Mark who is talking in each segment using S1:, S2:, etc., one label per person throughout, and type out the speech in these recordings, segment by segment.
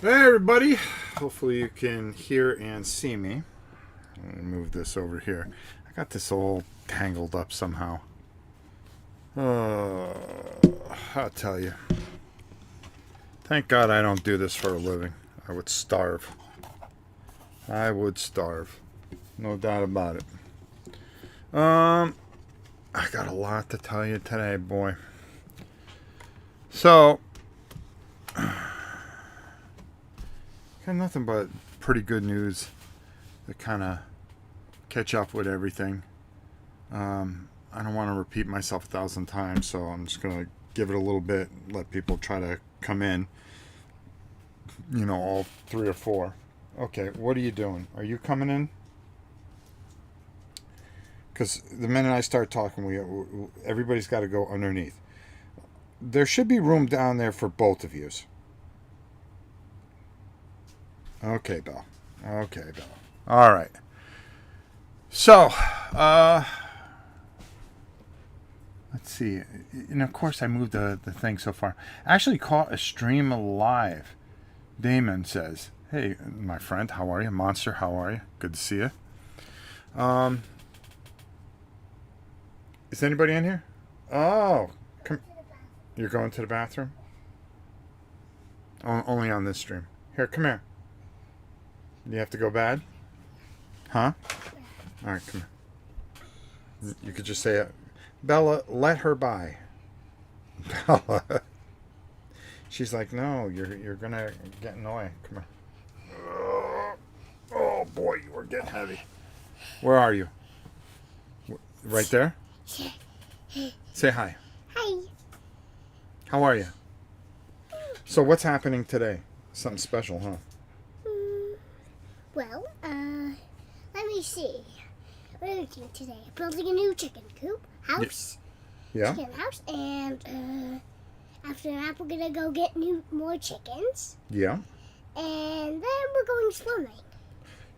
S1: Hey everybody, hopefully you can hear and see me. I'm gonna move this over here. I got this all tangled up somehow. Uh, I'll tell you. Thank God I don't do this for a living. I would starve. I would starve. No doubt about it. I got a lot to tell you today, boy. So, got nothing but pretty good news to kind of catch up with everything. I don't want to repeat myself 1,000 times, so I'm just going to give it a little bit, let people try to come in, all three or four. Okay, what are you doing? Are you coming in? Because the minute I start talking, everybody's got to go underneath. There should be room down there for both of yous. Okay, Belle. Okay, Belle. All right. So, let's see. And of course, I moved the thing so far. I actually caught a stream live. Damon says, "Hey, my friend, how are you? Monster, how are you? Good to see you." Is anybody in here? Oh, come. You're going to the bathroom? Only on this stream. Here, come here. You have to go bad? Huh? All right, come here. You could just say it. Bella, let her by. Bella. She's like, no, you're gonna get in the way. Come here. Oh boy, you are getting heavy. Where are you? Right there? Say hi.
S2: Hi.
S1: How are you? So what's happening today? Something special, huh?
S2: Well, let me see. What are we doing today? Building a new chicken coop house.
S1: Yeah?
S2: Chicken house, and after that, we're gonna go get more chickens,
S1: Yeah.
S2: and then we're going swimming.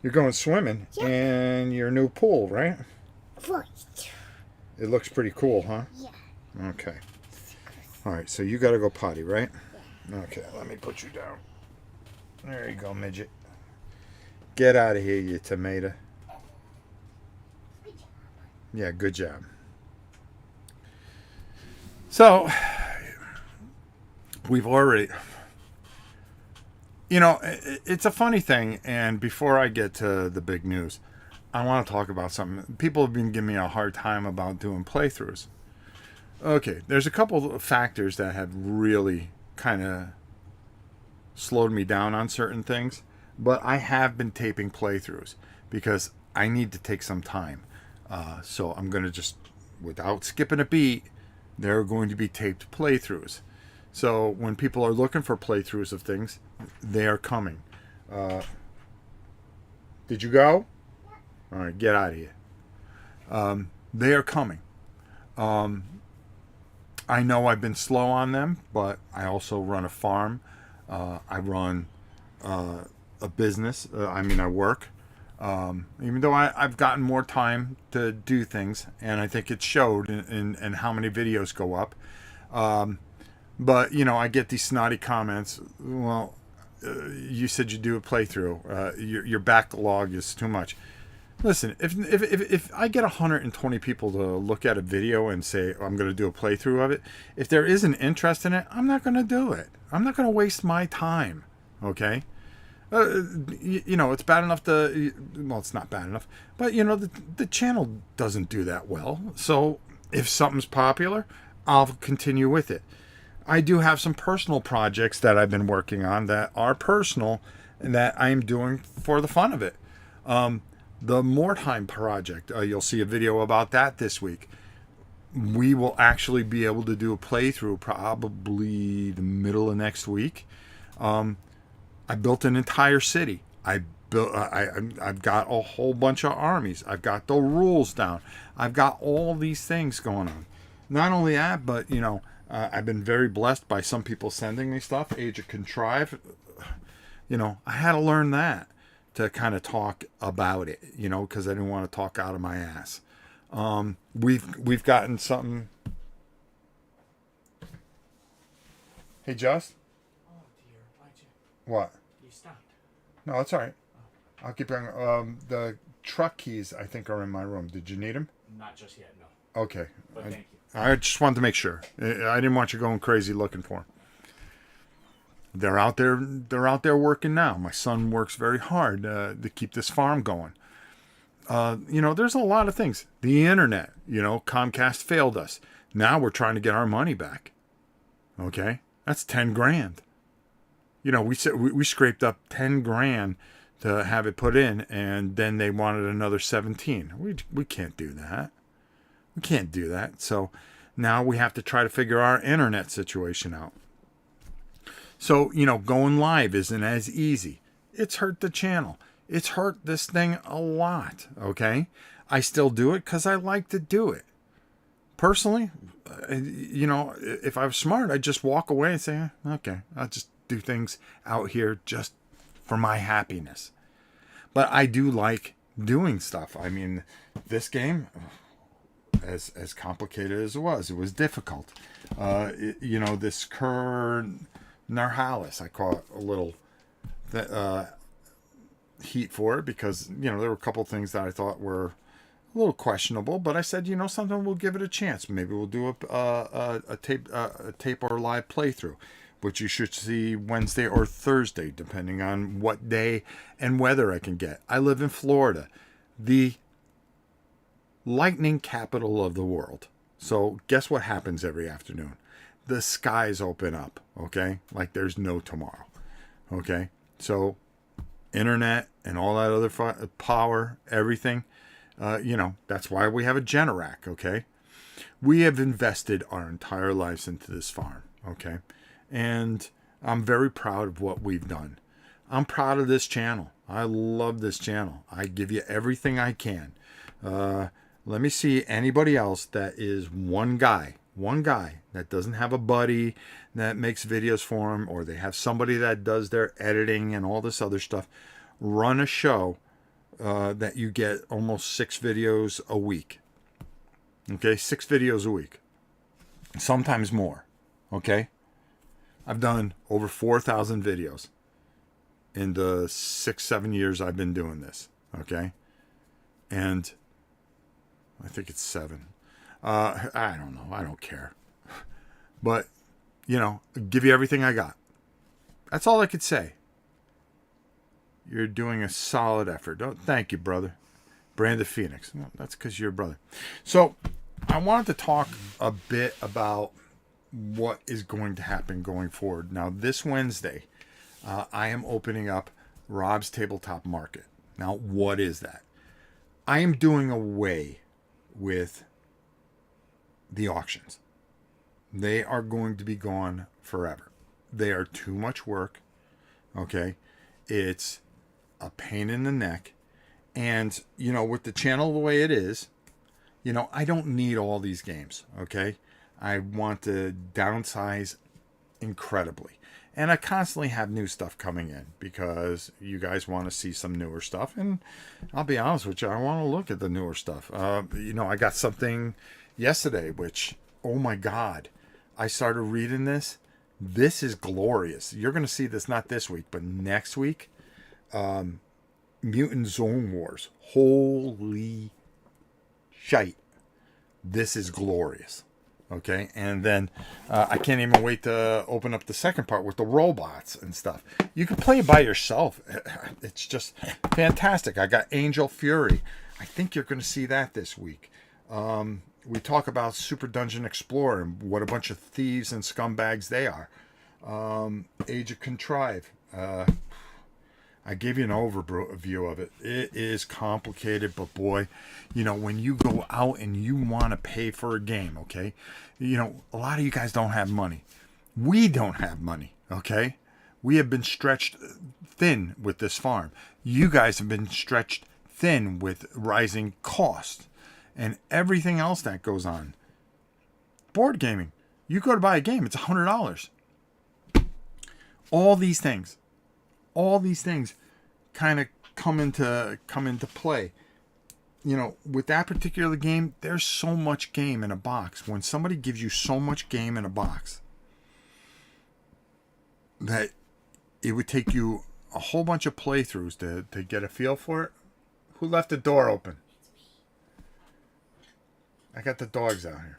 S1: You're going swimming
S2: Yeah.
S1: in your new pool, right?
S2: Right.
S1: It looks pretty cool, huh?
S2: Yeah.
S1: Okay. All right, so you got to go potty, right? Yeah. Okay, let me put you down. There you go, midget. Get out of here, you tomato.
S2: Good job.
S1: Yeah, good job. So, we've already... it's a funny thing, and before I get to the big news, I want to talk about something. People have been giving me a hard time about doing playthroughs. Okay, there's a couple of factors that have really kind of slowed me down on certain things, but I have been taping playthroughs because I need to take some time. So I'm going to just, without skipping a beat, there are going to be taped playthroughs. So when people are looking for playthroughs of things, they are coming. Did you go? All right, get out of here. They are coming. I know I've been slow on them, but I also run a farm. I run a business. I work. Even though I've gotten more time to do things, and I think it showed in how many videos go up. But, I get these snotty comments. Well, you said you do a playthrough. Your backlog is too much. Listen, if I get 120 people to look at a video and say, I'm going to do a playthrough of it, if there is an interest in it, I'm not going to do it. I'm not going to waste my time. Okay? It's bad enough well, it's not bad enough, but, the channel doesn't do that well. So if something's popular, I'll continue with it. I do have some personal projects that I've been working on that are personal and that I'm doing for the fun of it. The Mordheim project, you'll see a video about that this week. We will actually be able to do a playthrough probably the middle of next week. I built an entire city. I've got a whole bunch of armies. I've got the rules down. I've got all these things going on. Not only that, but I've been very blessed by some people sending me stuff. Age of Contrive. I had to learn that to kind of talk about it, because I didn't want to talk out of my ass. We've gotten something. Hey, Just.
S3: Oh dear, why'd you?
S1: What?
S3: you stopped.
S1: No, it's all right. I'll keep going. The truck keys, I think, are in my room. Did you need them?
S3: Not just yet, no.
S1: Okay.
S3: But thank you.
S1: I just wanted to make sure. I didn't want you going crazy looking for them. They're out there. They're out there working now. My son works very hard to keep this farm going. There's a lot of things. The internet. Comcast failed us. Now we're trying to get our money back. Okay, that's 10 grand. We scraped up 10 grand to have it put in, and then they wanted another 17. We can't do that. We can't do that. So now we have to try to figure our internet situation out. So, going live isn't as easy. It's hurt the channel. It's hurt this thing a lot, okay? I still do it because I like to do it. Personally, if I was smart, I'd just walk away and say, okay, I'll just do things out here just for my happiness. But I do like doing stuff. I mean, this game, as complicated as it was difficult. This Kerr Narhalis, I call it a little heat for it because, there were a couple things that I thought were a little questionable, but I said, something, we'll give it a chance. Maybe we'll do a tape or live playthrough, which you should see Wednesday or Thursday, depending on what day and weather I can get. I live in Florida, the lightning capital of the world. So guess what happens every afternoon? The skies open up, okay? Like there's no tomorrow, okay? So internet and all that other power, everything, that's why we have a Generac, okay? We have invested our entire lives into this farm, okay? And I'm very proud of what we've done. I'm proud of this channel. I love this channel. I give you everything I can. Let me see anybody else that is one guy that doesn't have a buddy that makes videos for him, or they have somebody that does their editing and all this other stuff. Run a show that you get almost 6 videos a week. Okay, 6 videos a week. Sometimes more. Okay? I've done over 4,000 videos in the 6-7 years I've been doing this. Okay? And I think it's 7. I don't know. I don't care. But, give you everything I got. That's all I could say. You're doing a solid effort. Thank you, brother. Brandon Phoenix. No, that's because you're a brother. So, I wanted to talk a bit about what is going to happen going forward. Now, this Wednesday, I am opening up Rob's Tabletop Market. Now, what is that? I am doing away with the auctions. They are going to be gone forever. They are too much work. Okay? It's a pain in the neck. And, with the channel the way it is, I don't need all these games. Okay? I want to downsize incredibly. And I constantly have new stuff coming in because you guys want to see some newer stuff. And I'll be honest with you, I want to look at the newer stuff. I got something yesterday, which, oh my God, I started reading this. This is glorious. You're going to see this not this week, but next week. Mutant Zone Wars. Holy shite. This is glorious. Okay, and then I can't even wait to open up the second part with the robots and stuff. You can play it by yourself. It's just fantastic. I got Angel Fury. I think you're going to see that this week. We talk about Super Dungeon Explorer and what a bunch of thieves and scumbags they are. Age of Contrive. I gave you an overview of it. It is complicated, but boy, when you go out and you want to pay for a game, okay? A lot of you guys don't have money. We don't have money, okay? We have been stretched thin with this farm. You guys have been stretched thin with rising costs and everything else that goes on. Board gaming. You go to buy a game, it's $100. All these things kind of come into play. With that particular game, there's so much game in a box. When somebody gives you so much game in a box that it would take you a whole bunch of playthroughs to get a feel for it. Who left the door open? I got the dogs out here.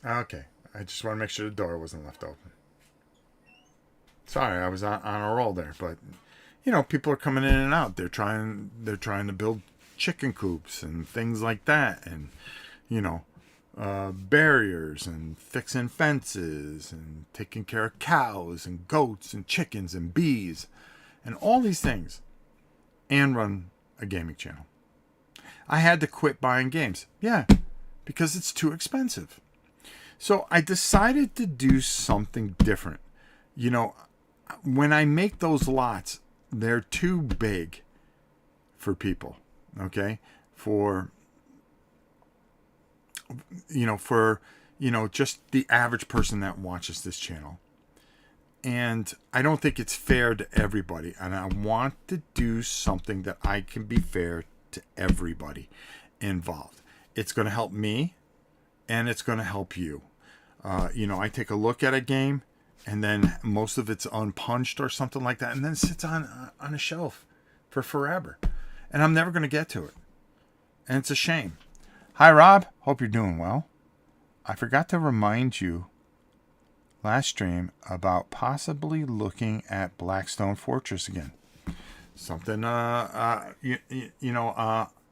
S1: Okay. I just want to make sure the door wasn't left open. Sorry, I was on a roll there, but people are coming in and out. They're trying to build chicken coops and things like that, and barriers and fixing fences and taking care of cows and goats and chickens and bees and all these things, and run a gaming channel. I had to quit buying games. Yeah, because it's too expensive. So I decided to do something different. When I make those lots, they're too big for people. Okay? For just the average person that watches this channel. And I don't think it's fair to everybody. And I want to do something that I can be fair to everybody involved. It's going to help me, and it's going to help you. I take a look at a game, and then most of it's unpunched or something like that, and then it sits on a shelf for forever. And I'm never going to get to it. And it's a shame. Hi, Rob. Hope you're doing well. I forgot to remind you last stream about possibly looking at Blackstone Fortress again. Something I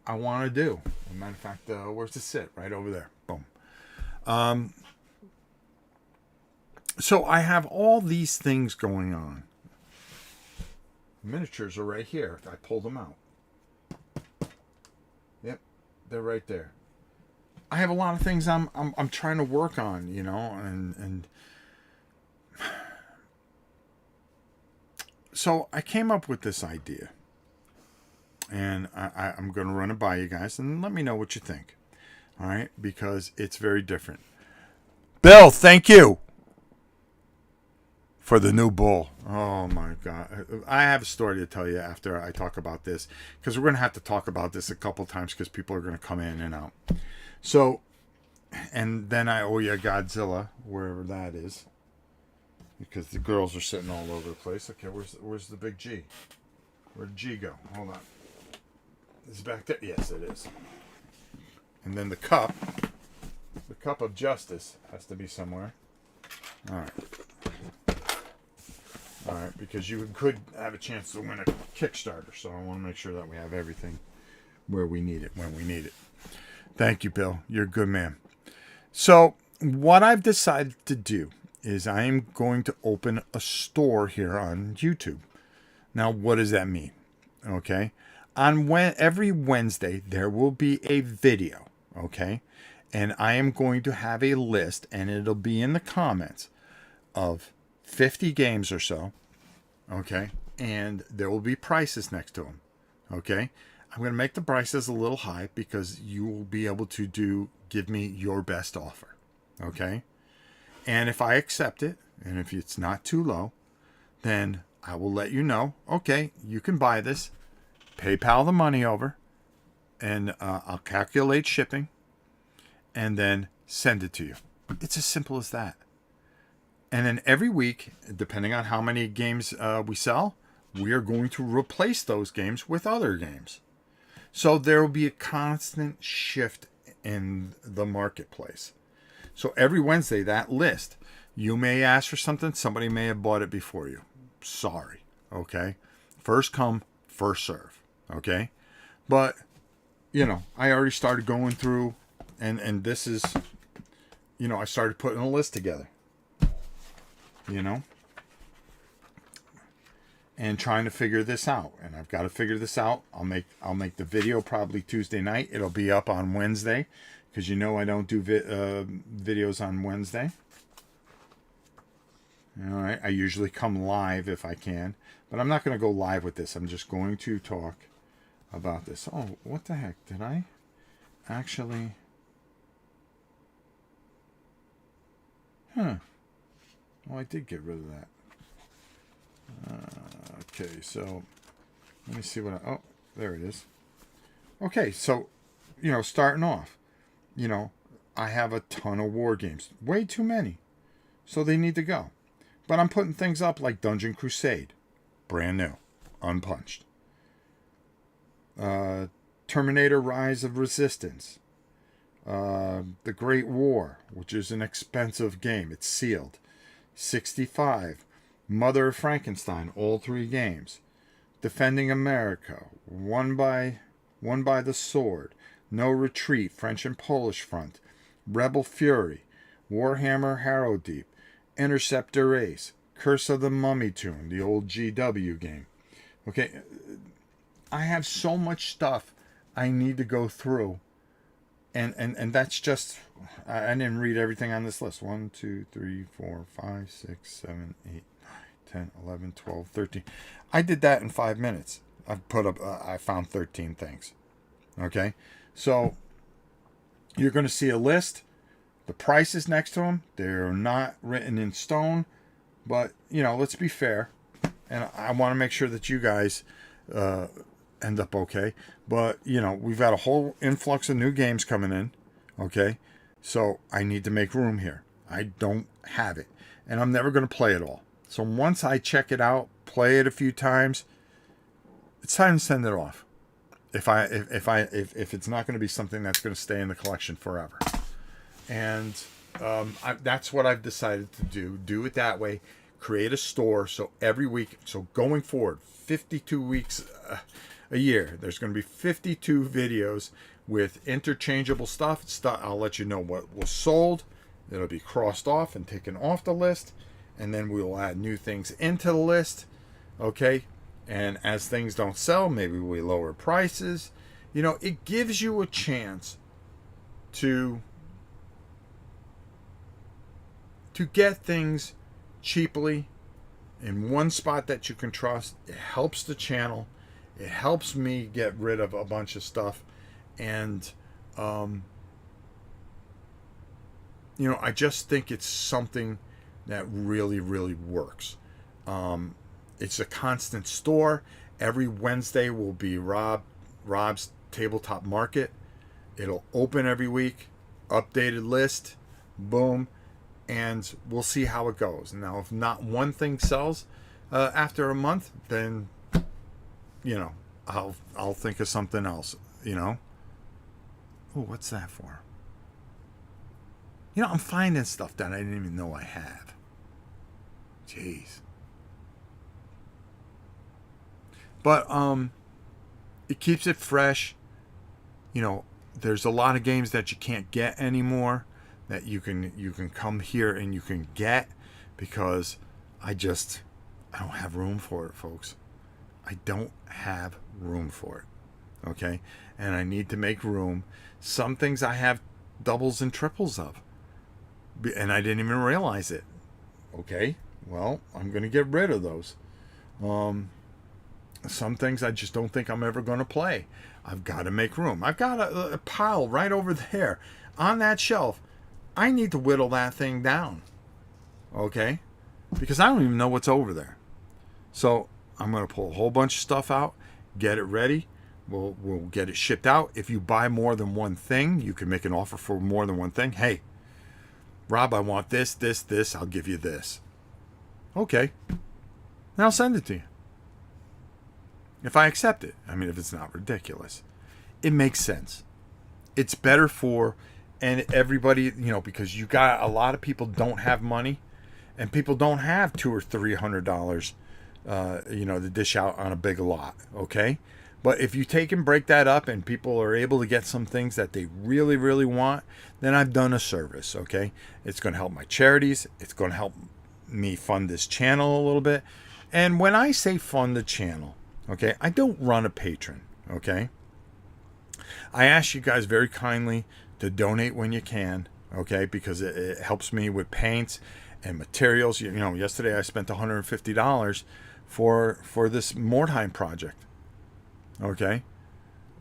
S1: want to do. As a matter of fact, where's it sit? Right over there. Boom. So I have all these things going on. Miniatures are right here. I pulled them out. Yep, they're right there. I have a lot of things I'm trying to work on, and so I came up with this idea, and I'm going to run it by you guys, and let me know what you think. All right, because it's very different. Bill, thank you for the new bull. Oh my God. I have a story to tell you after I talk about this, because we're going to have to talk about this a couple times because people are going to come in and out. So, and then I owe you a Godzilla, wherever that is, because the girls are sitting all over the place. Okay, where's the big G? Where'd G go? Hold on. Is it back there? Yes, it is. And then the cup of justice has to be somewhere. All right, because you could have a chance to win a Kickstarter, so I want to make sure that we have everything where we need it, when we need it. Thank you, Bill. You're a good man. So what I've decided to do is I am going to open a store here on YouTube. Now, what does that mean? Okay. Every Wednesday, there will be a video. Okay. And I am going to have a list, and it'll be in the comments, of 50 games or so. Okay. And there will be prices next to them. Okay. I'm going to make the prices a little high because you will be able to give me your best offer. Okay. And if I accept it, and if it's not too low, then I will let you know, okay, you can buy this, PayPal the money over, and I'll calculate shipping, and then send it to you. It's as simple as that. And then every week, depending on how many games we sell, we are going to replace those games with other games. So there will be a constant shift in the marketplace. So every Wednesday, that list, you may ask for something, somebody may have bought it before you. Sorry. Okay. First come, first serve. Okay. But, I already started going through, and this is, I started putting a list together. And trying to figure this out. And I've got to figure this out. I'll make the video probably Tuesday night. It'll be up on Wednesday, because I don't do videos on Wednesday. All right. I usually come live if I can, but I'm not going to go live with this. I'm just going to talk about this. Oh, what the heck? Did I actually? Oh, I did get rid of that. Okay, so let me see oh, there it is. Okay, so, starting off, I have a ton of war games. Way too many. So they need to go. But I'm putting things up like Dungeon Crusade. brand new, unpunched. Terminator Rise of Resistance. The Great War, which is an expensive game. It's sealed. 65. Mother of Frankenstein, all 3 games. Defending America, Won by the Sword, No Retreat, French and Polish Front, Rebel Fury, Warhammer Harrowdeep, Interceptor Ace, Curse of the Mummy Tomb, the old GW game. Okay, I have so much stuff I need to go through. And that's just, I didn't read everything on this list. 1, 2, 3, 4, 5, 6, 7, 8, 10, 11, 12, 13. I did that in 5 minutes. I found 13 things. Okay? So, you're going to see a list. The prices next to them, they're not written in stone. But, let's be fair. And I want to make sure that you guys end up okay. But, we've got a whole influx of new games coming in. Okay? So, I need to make room here. I don't have it. And I'm never going to play it all. So once I check it out, play it a few times, it's time to send it off. If it's not going to be something that's going to stay in the collection forever, and that's what I've decided to do. Do it that way. Create a store so every week. So going forward, 52 weeks a year, there's going to be 52 videos with interchangeable stuff. I'll let you know what was sold. It'll be crossed off and taken off the list. And then we will add new things into the list. Okay? And as things don't sell, maybe we lower prices. It gives you a chance to get things cheaply in one spot that you can trust. It helps the channel. It helps me get rid of a bunch of stuff. And, I just think it's something that really, really works. It's a constant store. Every Wednesday will be Rob's Tabletop Market. It'll open every week. Updated list. Boom. And we'll see how it goes. Now, if not one thing sells after a month, then, I'll think of something else, Oh, what's that for? I'm finding stuff that I didn't even know I have. Jeez. But it keeps it fresh. There's a lot of games that you can't get anymore that you can come here and you can get because I don't have room for it, folks. I don't have room for it. Okay? And I need to make room. Some things I have doubles and triples of. And I didn't even realize it. Okay? Well, I'm going to get rid of those. Some things I just don't think I'm ever going to play. I've got to make room. I've got a pile right over there on that shelf. I need to whittle that thing down. Okay? Because I don't even know what's over there. So I'm going to pull a whole bunch of stuff out, get it ready. We'll get it shipped out. If you buy more than one thing, you can make an offer for more than one thing. Hey, Rob, I want this. I'll give you this. Okay. And I'll send it to you. If I accept it. I mean, if it's not ridiculous. It makes sense. It's better for everybody, because you got a lot of people don't have money, and people don't have $200 or $300, to dish out on a big lot. Okay. But if you take and break that up and people are able to get some things that they really, really want, then I've done a service. Okay. It's going to help my charities. It's going to help me fund this channel a little bit. And when I say fund the channel, okay, I don't run a Patreon. Okay. I ask you guys very kindly to donate when you can. Okay. Because it helps me with paints and materials. Yesterday I spent $150 for this Mordheim project. Okay,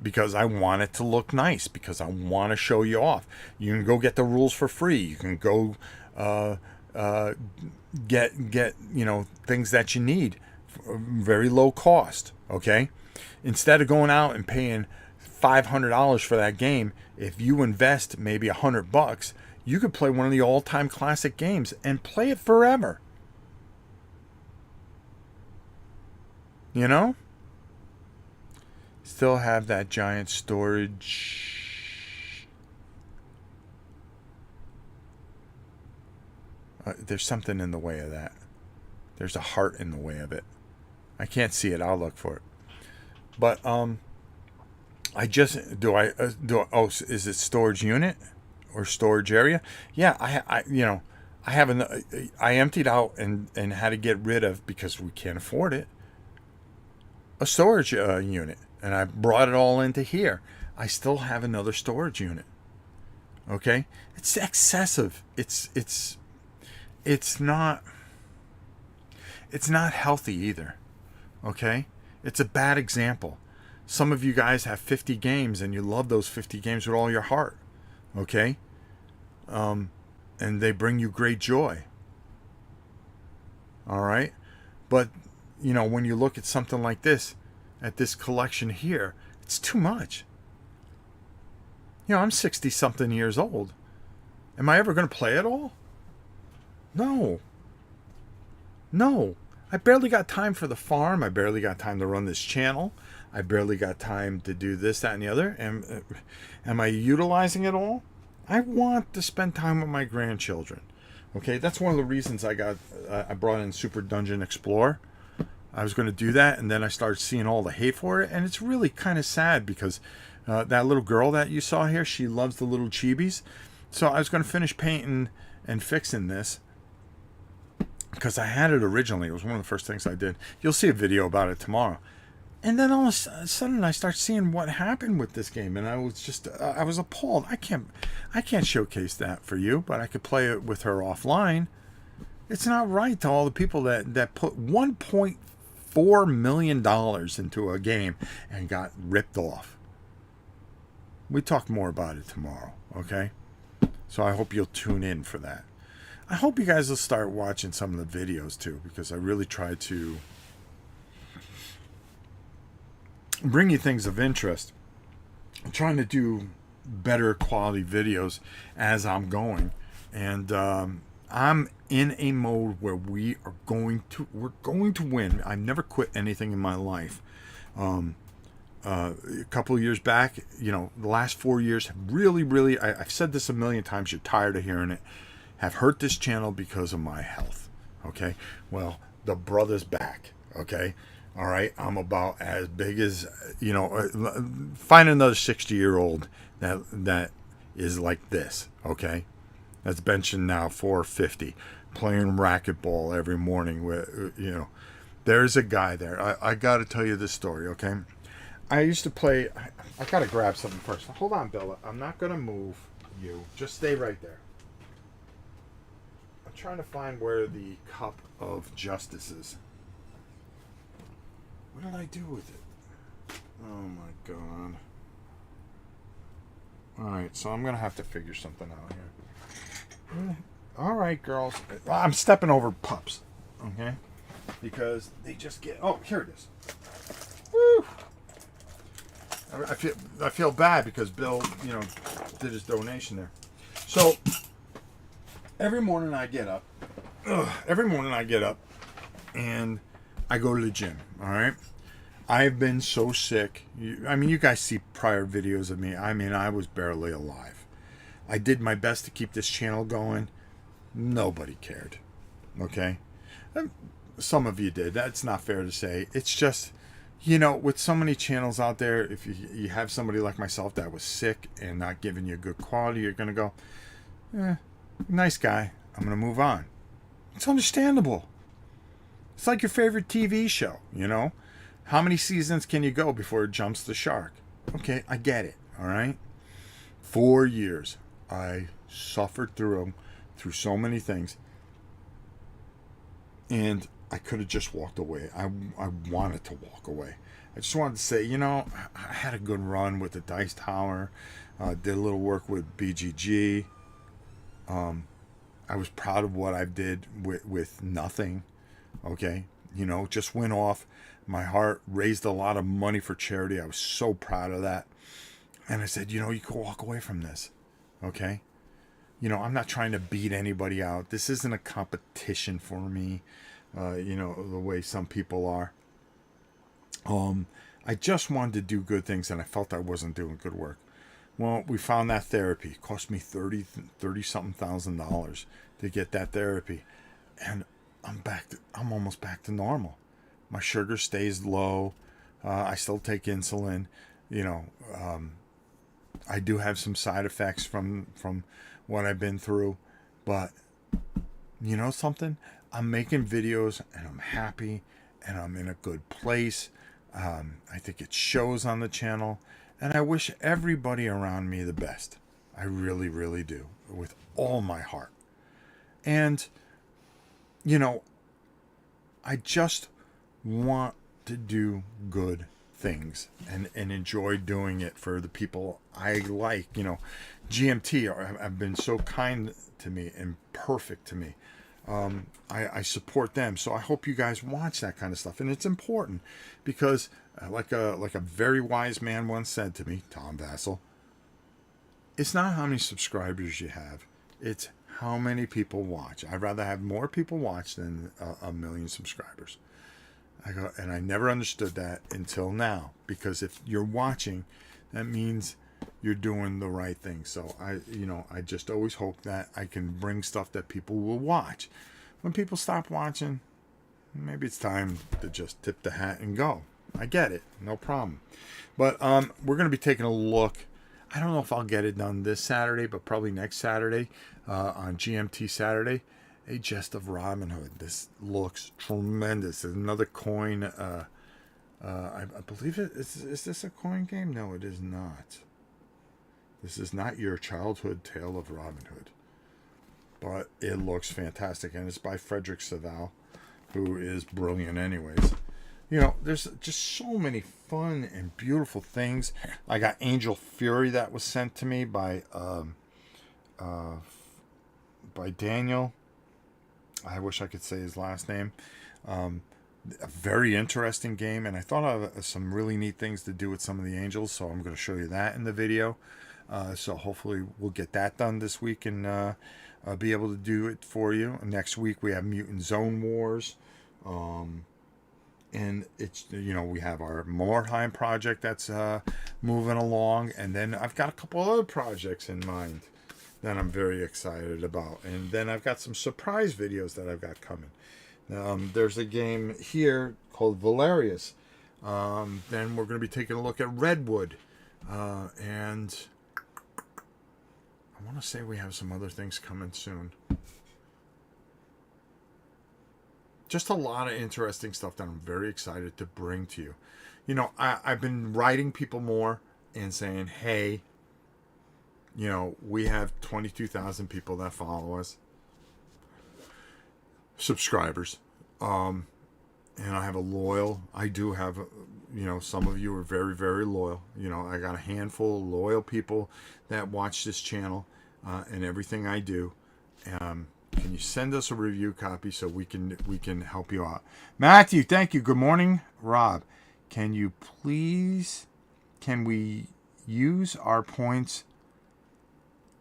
S1: because I want it to look nice, because I want to show you off. You can go get the rules for free. You can go get things that you need for very low cost. Okay, instead of going out and paying $500 for that game, if you invest maybe $100, you could play one of the all-time classic games and play it forever. You know? Still have that giant storage. There's something in the way of that. There's a heart in the way of it. I can't see it. I'll look for it. But I just oh, is it storage unit or storage area? Yeah, I haven't. I emptied out and had to get rid of, because we can't afford it, a storage unit, and I brought it all into here. I still have another storage unit. Okay, it's excessive. It's not healthy either. Okay, it's a bad example. Some of you guys have 50 games and you love those 50 games with all your heart. Okay, and they bring you great joy. All right, but when you look at something like this, at this collection here, it's too much. I'm 60 something years old. Am I ever going to play it all? No. No. I barely got time for the farm. I barely got time to run this channel. I barely got time to do this, that, and the other. Am I utilizing it all? I want to spend time with my grandchildren. Okay, that's one of the reasons I brought in Super Dungeon Explorer. I was going to do that, and then I started seeing all the hate for it, and it's really kind of sad, because that little girl that you saw here, she loves the little chibis. So I was going to finish painting and fixing this, because I had it originally. It was one of the first things I did. You'll see a video about it tomorrow. And then all of a sudden I start seeing what happened with this game, and I was appalled. I can't showcase that for you, but I could play it with her offline. It's not right to all the people that put $1.4 million into a game and got ripped off. We talk more about it tomorrow, okay? So I hope you'll tune in for that. I hope you guys will start watching some of the videos too, because I really try to bring you things of interest. I'm trying to do better quality videos as I'm going, and I'm in a mode where we're going to win. I've never quit anything in my life. A couple of years back, the last 4 years have really, I've said this a million times, you're tired of hearing it, have hurt this channel because of my health. Okay, well, the brother's back. Okay, all right, I'm about as big as, find another 60-year-old that is like this. Okay, that's benching now 450, playing racquetball every morning with, there's a guy there. I got to tell you this story. Okay, I used to play. I got to grab something first. Hold on, Bella. I'm not going to move you. Just stay right there. I'm trying to find where the cup of justice is. What did I do with it? Oh my god. Alright, so I'm going to have to figure something out here. Alright, girls. I'm stepping over pups. Okay? Because they just get... Oh, here it is. Woo! I feel bad because Bill, did his donation there. So every morning I get up. And I go to the gym. All right. I've been so sick. You guys see prior videos of me. I was barely alive. I did my best to keep this channel going. Nobody cared. Okay. Some of you did. That's not fair to say. It's just, with so many channels out there, if you have somebody like myself that was sick and not giving you good quality, you're going to go, nice guy, I'm going to move on. It's understandable. It's like your favorite TV show, How many seasons can you go before it jumps the shark? Okay, I get it, all right? 4 years. I suffered through so many things. And I could have just walked away. I wanted to walk away. I just wanted to say, I had a good run with the Dice Tower. Did a little work with BGG. I was proud of what I did with nothing. Okay? Just went off. My heart raised a lot of money for charity. I was so proud of that. And I said, you can walk away from this. Okay? I'm not trying to beat anybody out. This isn't a competition for me. The way some people are. I just wanted to do good things, and I felt I wasn't doing good work. Well, we found that therapy. It cost me 30 something $1,000 to get that therapy, and I'm almost back to normal. My sugar stays low. I still take insulin. You know, I do have some side effects from what I've been through, but you know something? I'm making videos and I'm happy and I'm in a good place. I think it shows on the channel, and I wish everybody around me the best. I really, really do, with all my heart. And, you know, I just want to do good things and enjoy doing it for the people I like. You know, GMT have been so kind to me and perfect to me. I support them, so I hope you guys watch that kind of stuff, and it's important because, like a very wise man once said to me, Tom Vassell, it's not how many subscribers you have, it's how many people watch. I'd rather have more people watch than a million subscribers. And I never understood that until now, because if you're watching, that means you're doing the right thing. So I just always hope that I can bring stuff that people will watch. When people stop watching, maybe it's time to just tip the hat and go. I get it, no problem. But we're going to be taking a look. I don't know if I'll get it done this Saturday, but probably next Saturday on GMT Saturday. A Jest of Robin Hood. This looks tremendous. There's another coin. I believe it is this a coin game? No, it is not. This is not your childhood tale of Robin Hood, but it looks fantastic, and it's by Frederick Savall, who is brilliant anyways. You know, there's just so many fun and beautiful things. I got Angel Fury that was sent to me by Daniel. I wish I could say his last name. A very interesting game, and I thought of some really neat things to do with some of the angels, so I'm going to show you that in the video. So hopefully we'll get that done this week and be able to do it for you. Next week we have Mutant Zone Wars. And it's, you know, we have our Mordheim project that's moving along, and then I've got a couple other projects in mind that I'm very excited about, and then I've got some surprise videos that I've got coming. There's a game here called Valerius. Then we're going to be taking a look at Redwood, and I want to say we have some other things coming soon. Just a lot of interesting stuff that I'm very excited to bring to you. You know, I've been writing people more and saying, hey, you know, we have 22,000 people that follow us, subscribers. And I do have, you know, some of you are very, very loyal. You know, I got a handful of loyal people that watch this channel and everything I do. Can you send us a review copy so we can help you out? Matthew, thank you. Good morning, Rob. Can we use our points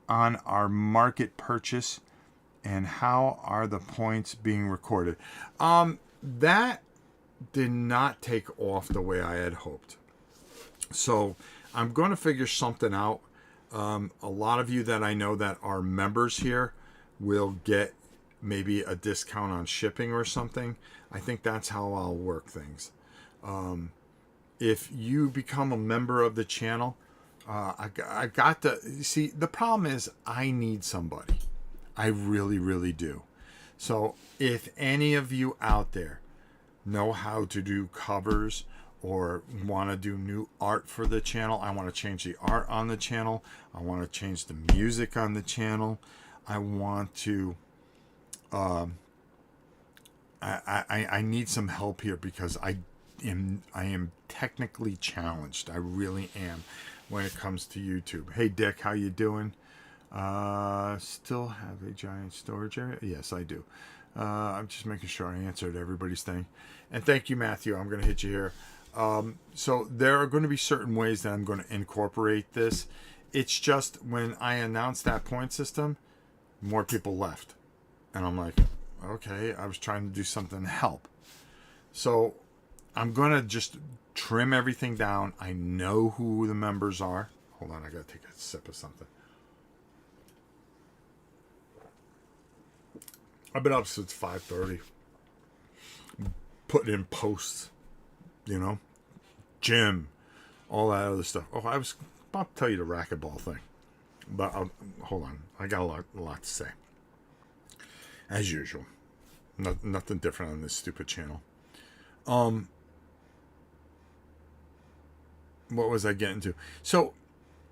S1: on our market purchase, and how are the points being recorded? That did not take off the way I had hoped. So I'm going to figure something out. A lot of you that I know that are members here will get maybe a discount on shipping or something. I think that's how I'll work things. If you become a member of the channel, I got to see, the problem is I need somebody. I really, really do. So if any of you out there know how to do covers or want to do new art for the channel, I want to change the art on the channel. I want to change the music on the channel. I want to, I need some help here because I am technically challenged. I really am when it comes to YouTube. Hey Dick, how you doing? Still have a giant storage area? Yes, I do. I'm just making sure I answered everybody's thing. And thank you, Matthew. I'm going to hit you here. So there are going to be certain ways that I'm going to incorporate this. It's just when I announced that point system, more people left. And I'm like, okay, I was trying to do something to help. So I'm going to just trim everything down. I know who the members are. Hold on, I gotta take a sip of something. I've been up since 5:30, putting in posts, gym, all that other stuff. Oh, I was about to tell you the racquetball thing, but hold on. I got a lot to say. As usual, nothing different on this stupid channel. What was I getting to? So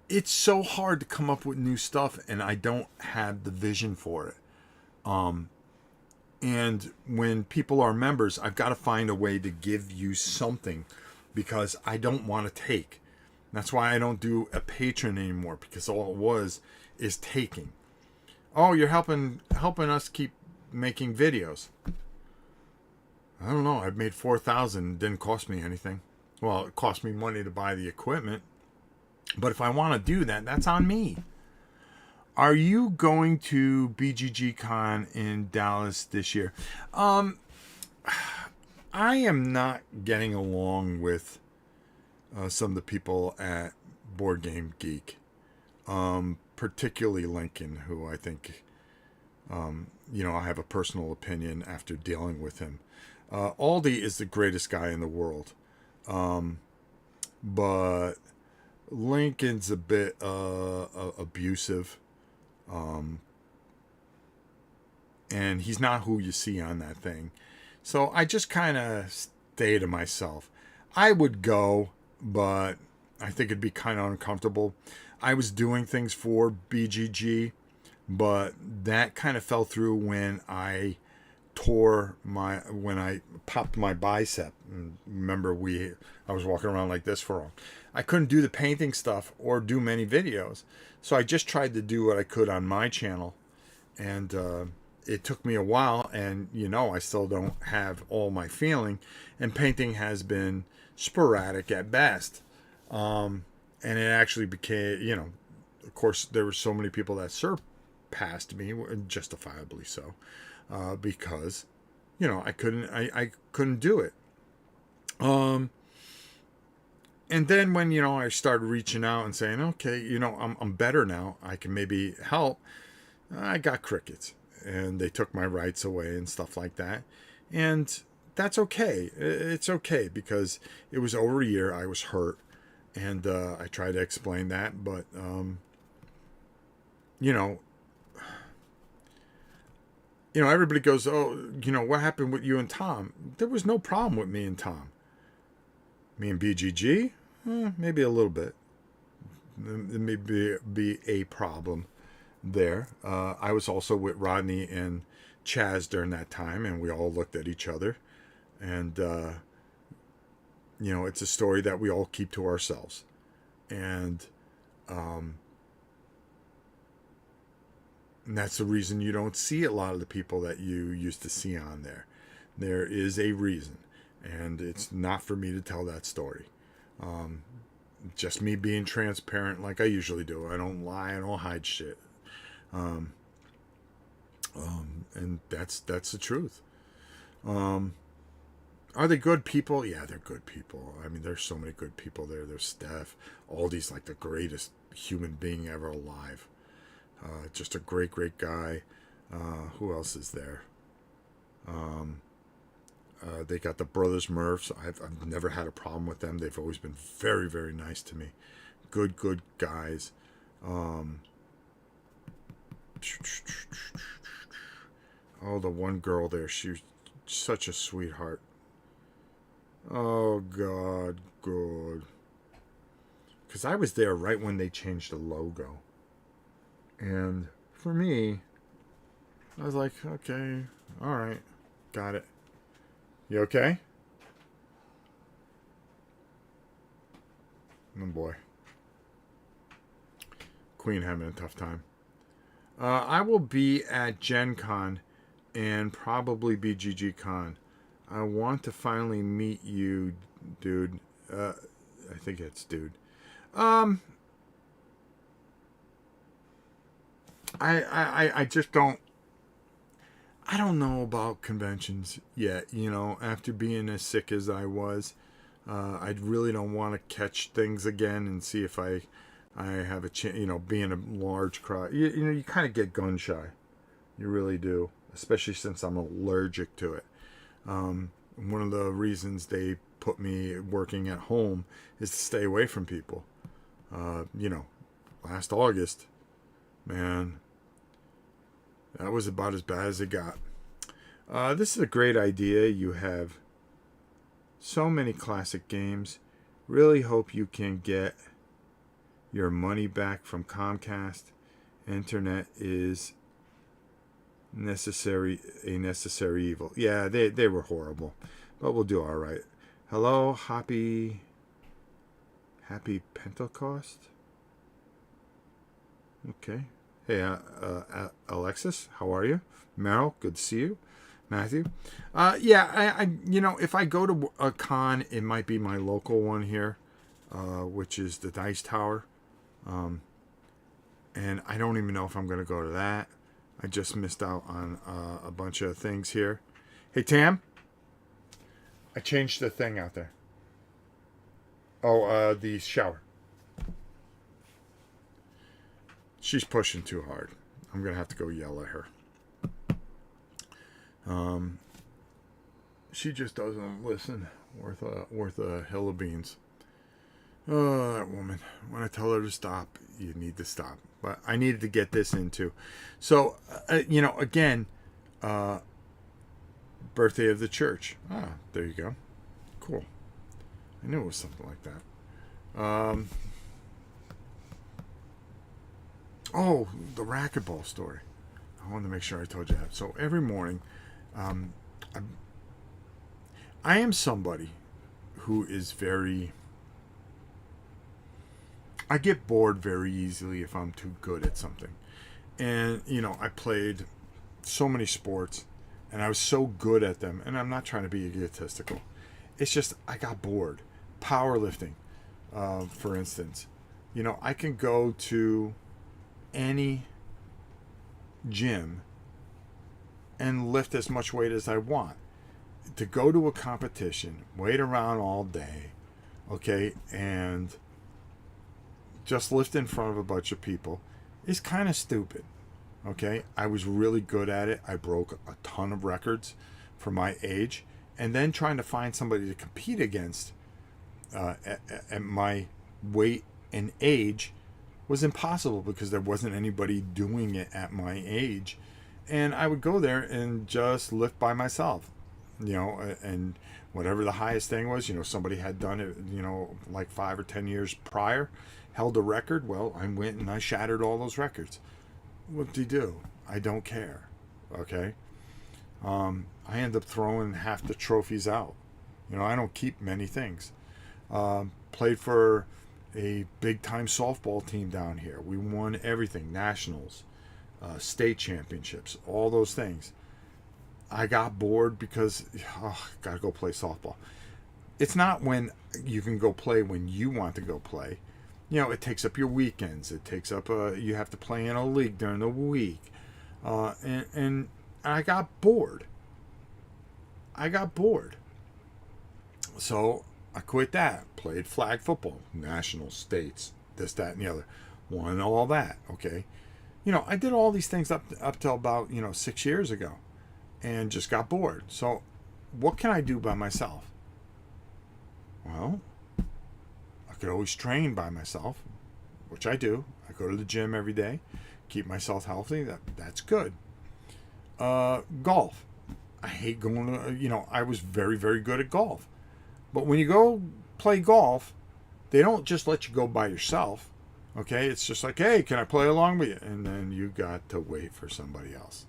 S1: it's so hard to come up with new stuff, and I don't have the vision for it. And when people are members, I've got to find a way to give you something, because I don't want to take. That's why I don't do a patron anymore, because all it is taking. Oh, you're helping us keep making videos. I don't know. I've made 4,000. It didn't cost me anything. Well, it cost me money to buy the equipment. But if I want to do that, that's on me. Are you going to BGG Con in Dallas this year? I am not getting along with some of the people at Board Game Geek, particularly Lincoln, who I think, I have a personal opinion after dealing with him. Aldi is the greatest guy in the world, but Lincoln's a bit abusive. And he's not who you see on that thing. So I just kind of stay to myself. I would go, but I think it'd be kind of uncomfortable. I was doing things for BGG, but that kind of fell through when I popped my bicep. And remember, I was walking around like this for I couldn't do the painting stuff or do many videos. So I just tried to do what I could on my channel, and it took me a while, and I still don't have all my feeling, and painting has been sporadic at best. And it actually became, of course, there were so many people that surpassed me, justifiably so, because, I couldn't do it. And then when, I started reaching out and saying, okay, I'm better now, I can maybe help, I got crickets, and they took my rights away and stuff like that. And that's okay. It's okay, because it was over a year. I was hurt, and I tried to explain that, but, everybody goes, oh, what happened with you and Tom? There was no problem with me and Tom. Me and BGG? Maybe a little bit. There may be a problem there. I was also with Rodney and Chaz during that time, and we all looked at each other. And, it's a story that we all keep to ourselves. And that's the reason you don't see a lot of the people that you used to see on there. There is a reason. And it's not for me to tell that story. Just me being transparent like I usually do. I don't lie. I don't hide shit. And that's the truth. Are they good people? Yeah, they're good people. I mean, there's so many good people there. There's Steph. Aldi's like the greatest human being ever alive. Just a great, great guy. Who else is there? They got the Brothers Murphs. I've never had a problem with them. They've always been very, very nice to me. Good guys. Oh, the one girl there. She was such a sweetheart. Oh, God, good. Because I was there right when they changed the logo. And for me, I was like, okay, all right, got it. You okay? Oh boy. Queen having a tough time. I will be at Gen Con and probably BGG Con. I want to finally meet you, dude. I think it's dude. I just don't. I don't know about conventions yet, after being as sick as I was. I really don't want to catch things again and see if I have a chance. Being a large crowd, you kind of get gun shy. You really do, especially since I'm allergic to it. One of the reasons they put me working at home is to stay away from people. Last August, man, that was about as bad as it got. This is a great idea. You have so many classic games. Really hope you can get your money back from Comcast. Internet is a necessary evil. Yeah, they were horrible, but we'll do all right. Hello, happy Pentecost. Okay. Hey, Alexis, how are you? Meryl, good to see you. Matthew, I if I go to a con, it might be my local one here, which is the Dice Tower, and I don't even know if I'm going to go to that. I just missed out on a bunch of things here. Hey, Tam, I changed the thing out there. Oh, the shower. She's pushing too hard. I'm going to have to go yell at her. She just doesn't listen. Worth a hill of beans. Oh, that woman. When I tell her to stop, you need to stop. But I needed to get this into. So, again, birthday of the church. Ah, there you go. Cool. I knew it was something like that. Oh, the racquetball story. I wanted to make sure I told you that. So every morning, I am somebody who is I get bored very easily if I'm too good at something. And, I played so many sports and I was so good at them. And I'm not trying to be egotistical. It's just I got bored. Powerlifting, for instance. I can go to any gym and lift as much weight as I want. To go to a competition, wait around all day, okay, and just lift in front of a bunch of people is kind of stupid, okay? I was really good at it. I broke a ton of records for my age, and then trying to find somebody to compete against at my weight and age was impossible because there wasn't anybody doing it at my age. And I would go there and just lift by myself, and whatever the highest thing was, somebody had done it, like 5 or 10 years prior, held a record. Well, I went and I shattered all those records. What do you do? I don't care. Okay. I end up throwing half the trophies out. I don't keep many things. Played for a big time softball team down here. We won everything, nationals, state championships, all those things. I got bored because gotta go play softball. It's not when you can go play when you want to go play. It takes up your weekends. It takes up you have to play in a league during the week, and I got bored. So I quit that. Played flag football, national, states, this, that, and the other. Won all that. Okay, I did all these things up till about 6 years ago, and just got bored. So, what can I do by myself? Well, I could always train by myself, which I do. I go to the gym every day, keep myself healthy. That's good. Golf. I hate going to. I was very, very good at golf. But when you go play golf, they don't just let you go by yourself. Okay? It's just like, hey, can I play along with you? And then you got to wait for somebody else.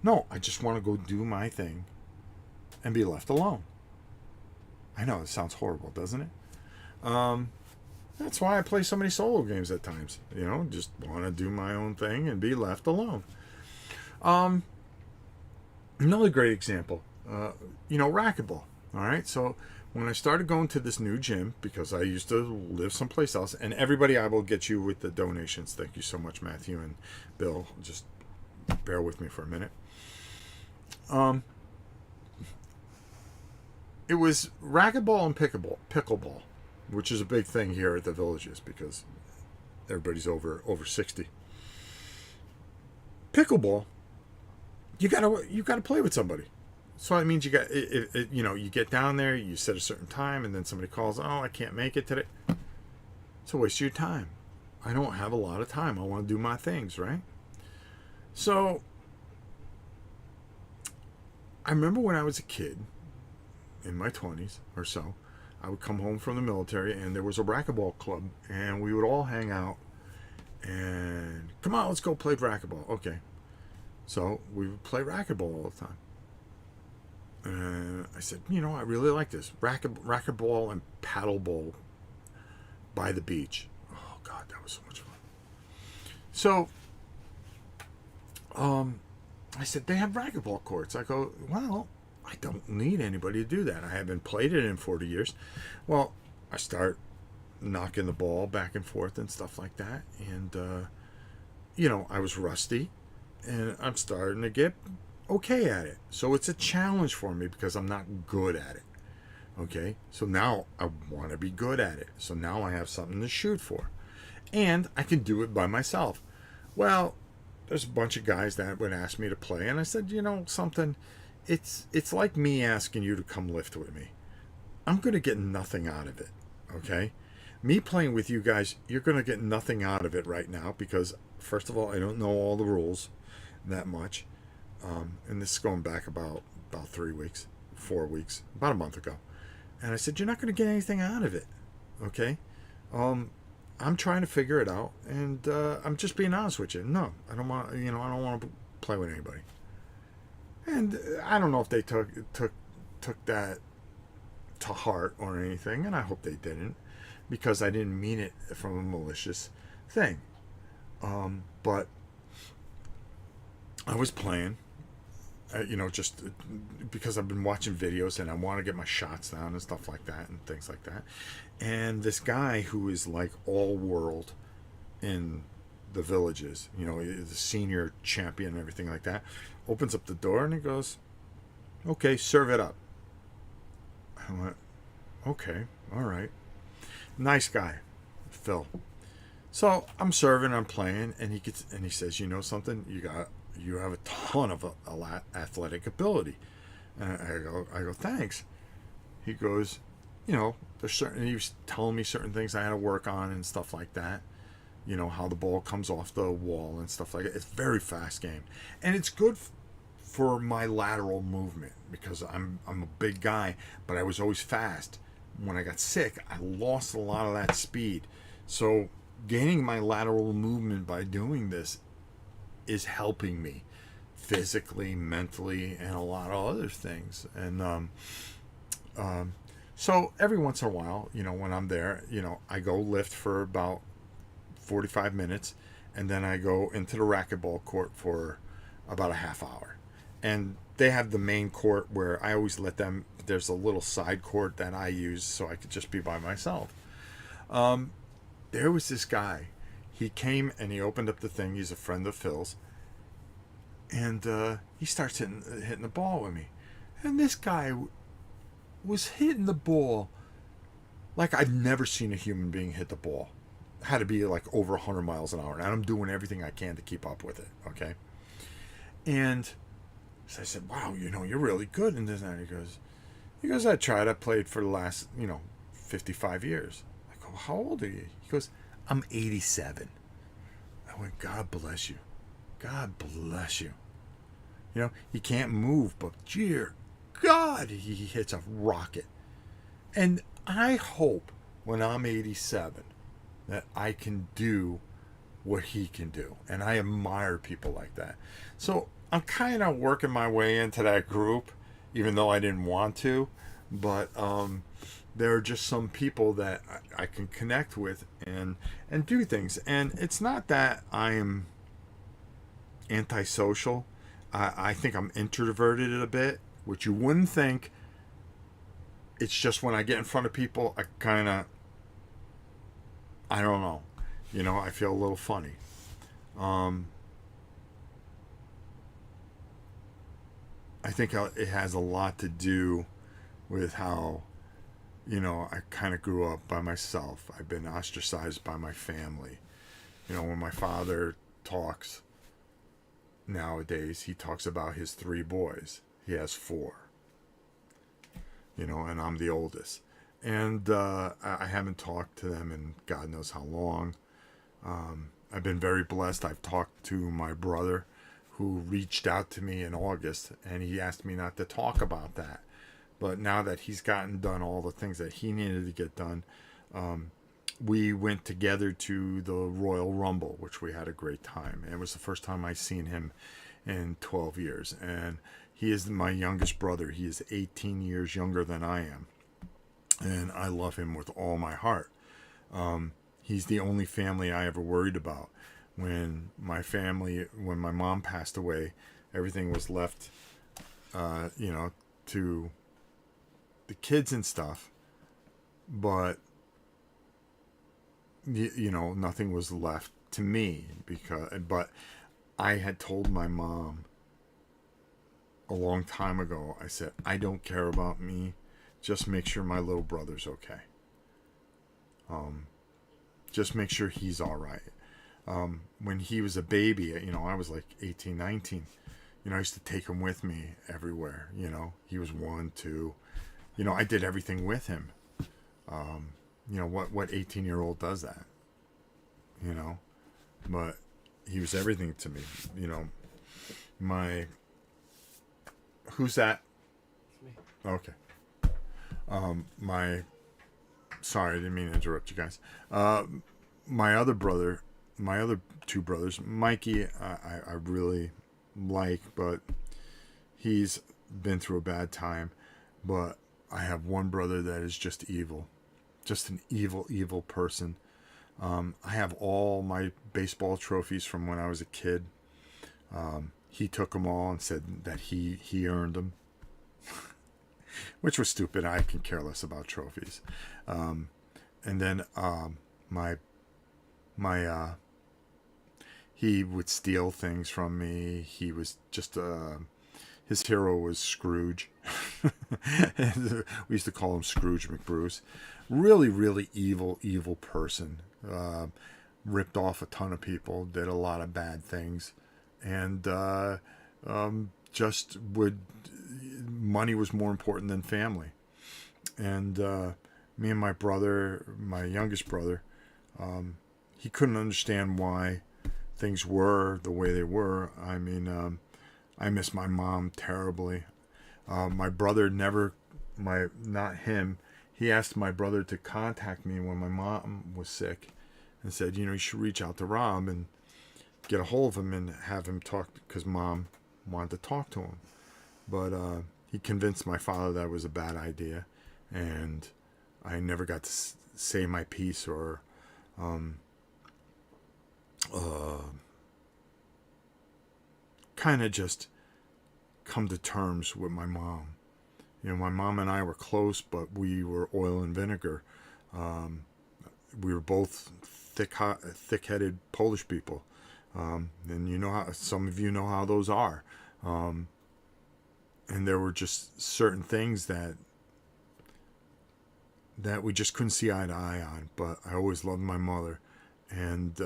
S1: No, I just want to go do my thing and be left alone. I know, it sounds horrible, doesn't it? That's why I play so many solo games at times. Just want to do my own thing and be left alone. Another great example, racquetball. All right, so when I started going to this new gym, because I used to live someplace else, and everybody, I will get you with the donations. Thank you so much, Matthew and Bill. Just bear with me for a minute. it was racquetball and pickleball, which is a big thing here at the villages because everybody's over 60. Pickleball, you gotta play with somebody. So it means you got you get down there, you set a certain time, and then somebody calls, oh, I can't make it today. It's a waste of your time. I don't have a lot of time. I want to do my things, right? So I remember when I was a kid, in my 20s or so, I would come home from the military and there was a racquetball club and we would all hang out and come on, let's go play racquetball. Okay. So we would play racquetball all the time. And I said, I really like this. Racquetball and paddleball by the beach. Oh, God, that was so much fun. So, I said, they have racquetball courts. I go, well, I don't need anybody to do that. I haven't played it in 40 years. Well, I start knocking the ball back and forth and stuff like that. And, I was rusty. And I'm starting to get okay at it. So it's a challenge for me because I'm not good at it. Okay? So now I want to be good at it. So now I have something to shoot for. And I can do it by myself. Well, there's a bunch of guys that would ask me to play. And I said, something, it's like me asking you to come lift with me. I'm going to get nothing out of it. Okay? Me playing with you guys, you're going to get nothing out of it right now because, first of all, I don't know all the rules that much. And this is going back about 3 weeks, 4 weeks, about a month ago. And I said, you're not going to get anything out of it. Okay? I'm trying to figure it out, and I'm just being honest with you. No, I don't want. I don't want to play with anybody. And I don't know if they took that to heart or anything, and I hope they didn't, because I didn't mean it from a malicious thing. But I was playing, just because I've been watching videos and I want to get my shots down and stuff like that and things like that. And this guy who is like all world in the villages, the senior champion and everything like that, opens up the door and he goes, okay, serve it up. I went, okay, all right. Nice guy, Phil. So I'm serving, I'm playing, and he says, something, you have a ton of athletic ability. And I go, thanks. He goes, there's certain, he was telling me certain things I had to work on and stuff like that. How the ball comes off the wall and stuff like that. It's very fast game. And it's good for my lateral movement because I'm a big guy, but I was always fast. When I got sick, I lost a lot of that speed. So gaining my lateral movement by doing this is helping me physically, mentally, and a lot of other things. And so every once in a while, when I'm there, I go lift for about 45 minutes, and then I go into the racquetball court for about a half hour. And they have the main court where I always let them, there's a little side court that I use so I could just be by myself. There was this guy. He came and he opened up the thing. He's a friend of Phil's. And he starts hitting the ball with me. And this guy was hitting the ball like I've never seen a human being hit the ball. Had to be like over 100 miles an hour. And I'm doing everything I can to keep up with it. Okay. And so I said, wow, you're really good in this. And he goes, I tried. I played for the last, 55 years. I go, how old are you? He goes, I'm 87. I went, God bless you. God bless you. He can't move, but dear God, he hits a rocket. And I hope when I'm 87 that I can do what he can do. And I admire people like that. So I'm kind of working my way into that group, even though I didn't want to. But there are just some people that I can connect with and do things. And it's not that I'm antisocial. I think I'm introverted a bit, which you wouldn't think. It's just when I get in front of people, I kind of, I don't know, I feel a little funny. I think it has a lot to do with how, I kind of grew up by myself. I've been ostracized by my family. When my father talks nowadays, he talks about his 3 boys. He has 4, and I'm the oldest. And I haven't talked to them in God knows how long. I've been very blessed. I've talked to my brother who reached out to me in August, and he asked me not to talk about that. But now that he's gotten done all the things that he needed to get done, we went together to the Royal Rumble, which we had a great time. And it was the first time I seen him in 12 years. And he is my youngest brother. He is 18 years younger than I am. And I love him with all my heart. He's the only family I ever worried about. When my mom passed away, everything was left, to the kids and stuff. But, nothing was left to me but I had told my mom a long time ago, I said, I don't care about me. Just make sure my little brother's okay. Just make sure he's all right. When he was a baby, I was like 18, 19. I used to take him with me everywhere. He was 1, 2. I did everything with him. What 18-year-old does that? But he was everything to me. Who's that?
S3: It's me.
S1: Okay. Sorry, I didn't mean to interrupt you guys. My other 2 brothers, Mikey, I really like, but he's been through a bad time. But I have one brother that is just evil, just an evil person. I have all my baseball trophies from when I was a kid. He took them all and said that he earned them. Which was stupid. I can care less about trophies. And then he would steal things from me. He was just his hero was Scrooge. We used to call him Scrooge McBruce. Really evil person. Ripped off a ton of people. Did a lot of bad things, and just would. Money was more important than family. And me and my brother, my youngest brother, he couldn't understand why things were the way they were. I mean, I miss my mom terribly. My brother not him, he asked my brother to contact me when my mom was sick and said, you should reach out to Rob and get a hold of him and have him talk, because Mom wanted to talk to him. But he convinced my father that it was a bad idea, and I never got to say my piece or kind of just come to terms with my mom. My mom and I were close, but we were oil and vinegar. We were both thick-headed Polish people, and how some of you know how those are. And there were just certain things that we just couldn't see eye to eye on. But I always loved my mother, and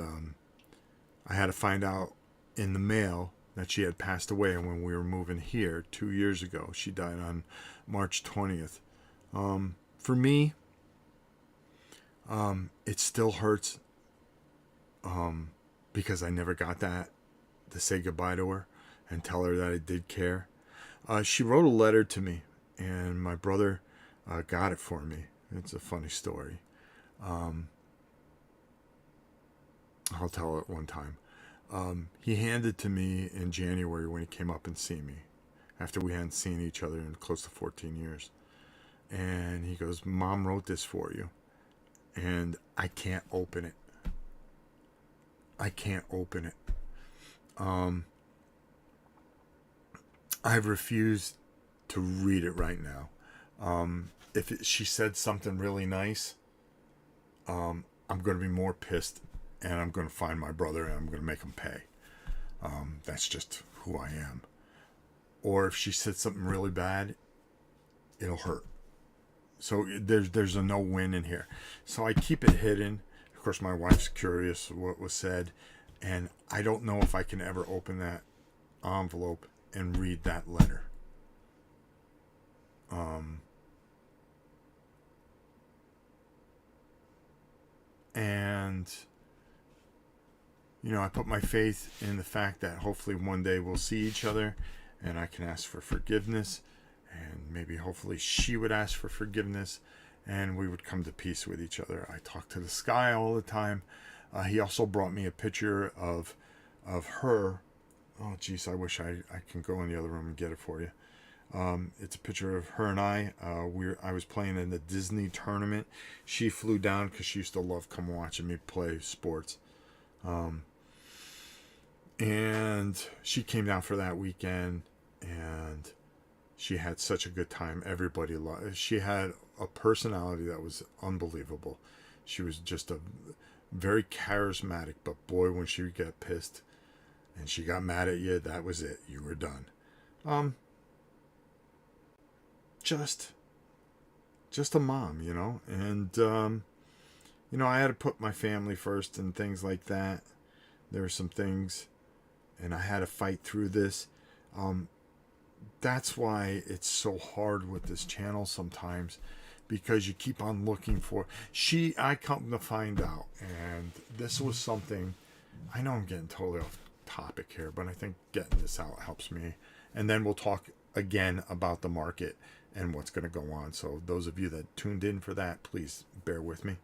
S1: I had to find out in the mail that she had passed away when we were moving here 2 years ago. She died on March 20th. For me, it still hurts because I never got to say goodbye to her and tell her that I did care. She wrote a letter to me, and my brother got it for me. It's a funny story. I'll tell it one time. He handed it to me in January when he came up and see me, after we hadn't seen each other in close to 14 years. And he goes, Mom wrote this for you, and I can't open it. I can't open it. I've refused to read it right now. She said something really nice, I'm going to be more pissed, and I'm going to find my brother and I'm going to make him pay. That's just who I am. Or if she said something really bad, it'll hurt. So there's a no win in here. So I keep it hidden. Of course, my wife's curious what was said, and I don't know if I can ever open that envelope and read that letter. And I put my faith in the fact that hopefully one day we'll see each other, and I can ask for forgiveness, and maybe hopefully she would ask for forgiveness, and we would come to peace with each other. I talk to the sky all the time. He also brought me a picture of her. Oh, geez, I wish I can go in the other room and get it for you. It's a picture of her and I. I was playing in the Disney tournament. She flew down because she used to love come watching me play sports. And she came down for that weekend, and she had such a good time. Everybody loved. She had a personality that was unbelievable. She was just a very charismatic, but boy, when she would get pissed and she got mad at you, that was it. You were done. Just a mom, and I had to put my family first and things like that. There were some things, and I had to fight through this. That's why it's so hard with this channel sometimes, because you keep on looking for. I come to find out, and this was something. I know I'm getting totally off topic here, but I think getting this out helps me. And then we'll talk again about the market and what's going to go on. So those of you that tuned in for that, please bear with me.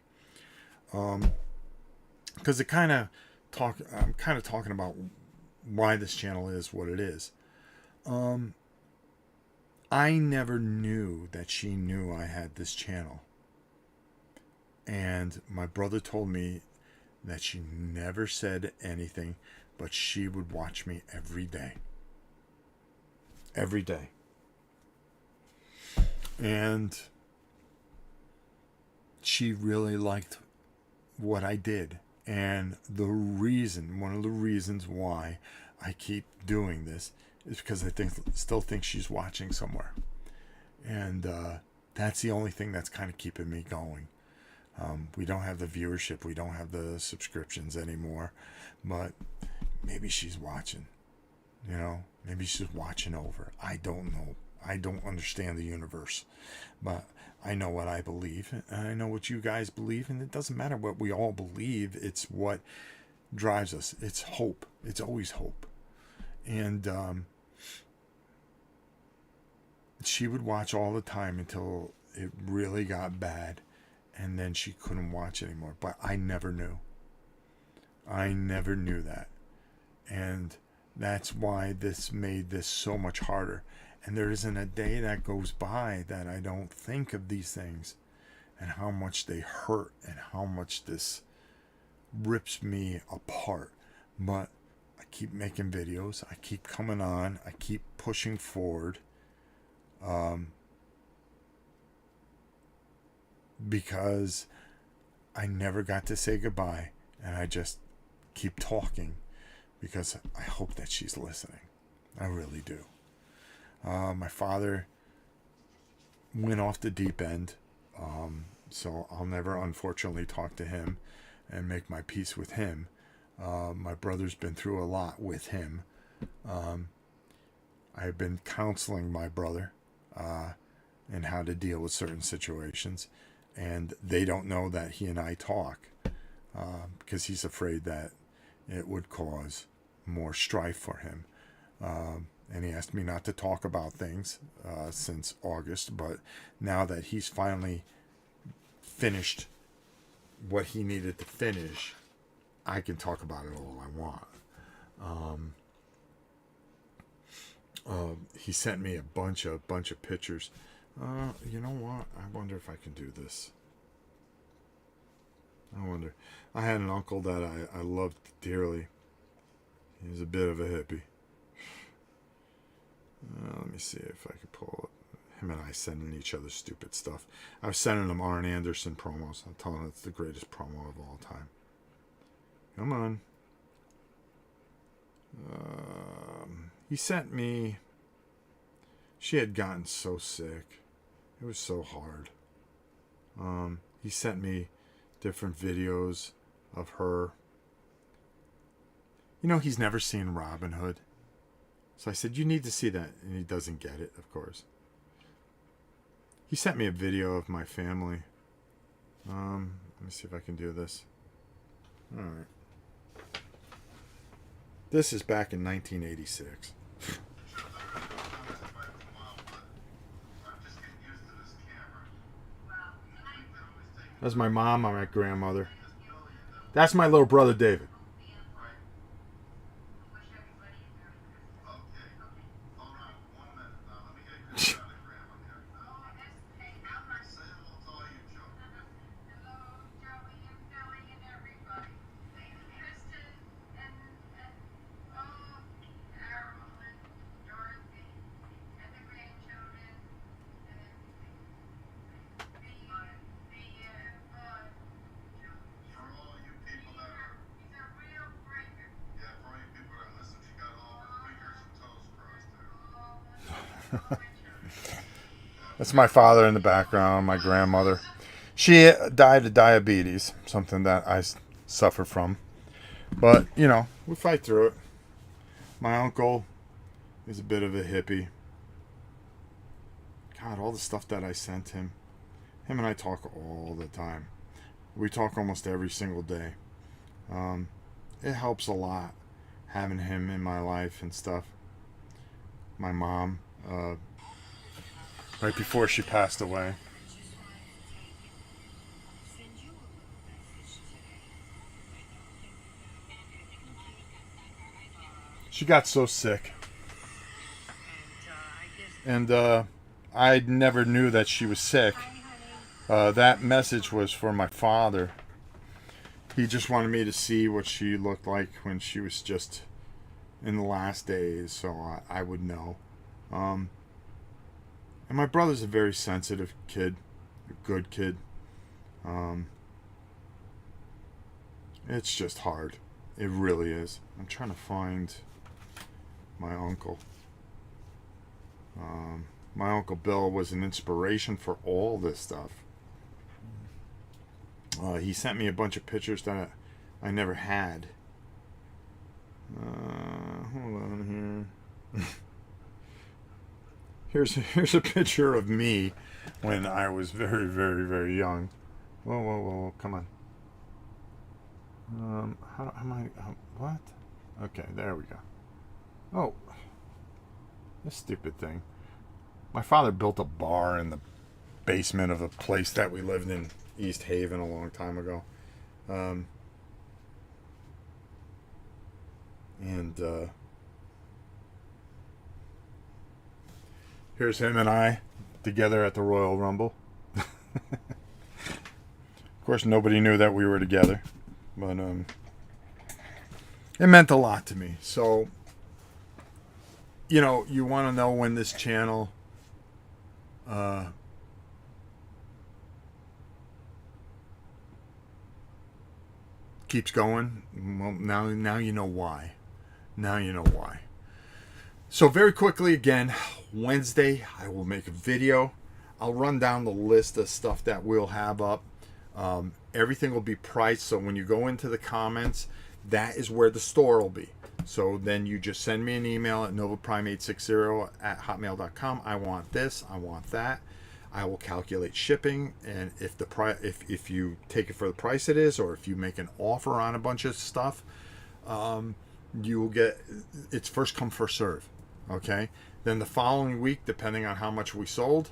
S1: Because I'm kind of talking about why this channel is what it is. I never knew that she knew I had this channel. And my brother told me that she never said anything, but she would watch me every day. Every day. And she really liked what I did. And one of the reasons why I keep doing this is because I still think she's watching somewhere. And that's the only thing that's kind of keeping me going. We don't have the viewership. We don't have the subscriptions anymore. But maybe she's watching. Maybe she's watching over. I don't know. I don't understand the universe. But I know what I believe. And I know what you guys believe. And it doesn't matter what we all believe. It's what drives us. It's hope. It's always hope. And she would watch all the time until it really got bad. And then she couldn't watch anymore. But I never knew. I never knew that. And that's why this made this so much harder. And there isn't a day that goes by that I don't think of these things and how much they hurt and how much this rips me apart. But I keep making videos. I keep coming on. I keep pushing forward. Because I never got to say goodbye, and I just keep talking because I hope that she's listening. I really do. My father went off the deep end, so I'll never unfortunately talk to him and make my peace with him. My brother's been through a lot with him. I've been counseling my brother and how to deal with certain situations, and they don't know that he and I talk because he's afraid that it would cause more strife for him. And he asked me not to talk about things since August, but now that he's finally finished what he needed to finish, I can talk about it all I want. He sent me a bunch of pictures. You know what? I wonder if I can do this. I wonder. I had an uncle that I loved dearly. He was a bit of a hippie. Let me see if I can pull it. Him and I sending each other stupid stuff. I was sending him Arn Anderson promos. I'm telling him it's the greatest promo of all time. Come on. He sent me. She had gotten so sick. It was so hard. He sent me different videos of her. You know, he's never seen Robin Hood. So I said, you need to see that. And he doesn't get it, of course. He sent me a video of my family. Let me see if I can do this. All right. This is back in 1986. That's my mom and my grandmother. That's my little brother David. That's my father in the background, my grandmother. She died of diabetes, something that I suffer from. But, you know, we fight through it. My uncle is a bit of a hippie. God, all the stuff that I sent him. Him and I talk all the time. We talk almost every single day. It helps a lot having him in my life and stuff. My mom, right before she passed away. She got so sick. And I never knew that she was sick. That message was for my father. He just wanted me to see what she looked like when she was just in the last days, so I would know. And my brother's a very sensitive kid, a good kid. It's just hard. It really is. I'm trying to find my uncle. My Uncle Bill was an inspiration for all this stuff. He sent me a bunch of pictures that I never had. Hold on here. Here's a picture of me when I was very, very, very young. Whoa, come on. How am I? What? Okay, there we go. Oh, this stupid thing. My father built a bar in the basement of a place that we lived in East Haven a long time ago. Here's him and I together at the Royal Rumble. Of course, nobody knew that we were together, but it meant a lot to me. So, you know, you want to know when this channel keeps going. Well, now you know why. Now you know why. So very quickly again, Wednesday I will make a video. I'll run down the list of stuff that we'll have up. Everything will be priced, so when you go into the comments, that is where the store will be. So then you just send me an email at novaprime860@hotmail.com. I want this, I want that. I will calculate shipping, and if the if you take it for the price it is, or if you make an offer on a bunch of stuff, you will get, it's first come first serve. Okay, then the following week, depending on how much we sold,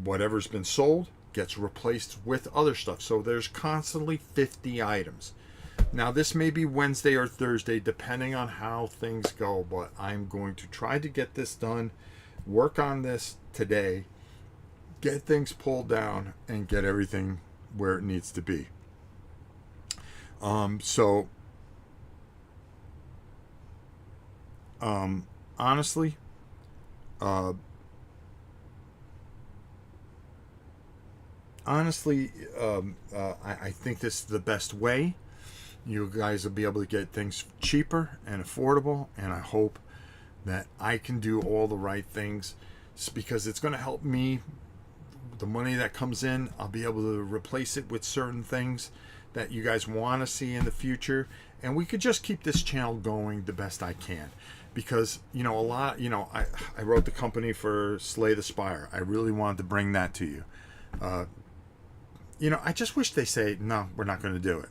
S1: whatever's been sold gets replaced with other stuff. So there's constantly 50 items. Now this may be Wednesday or Thursday depending on how things go, but I'm going to try to get this done, work on this today, get things pulled down, and get everything where it needs to be. Honestly, I think this is the best way. You guys will be able to get things cheaper and affordable, and I hope that I can do all the right things, because it's going to help me the money that comes in, I'll be able to replace it with certain things that you guys want to see in the future, and we could just keep this channel going the best I can. Because, you know, I wrote the company for Slay the Spire. I really wanted to bring that to you. You know, I just wish they say, no, we're not going to do it.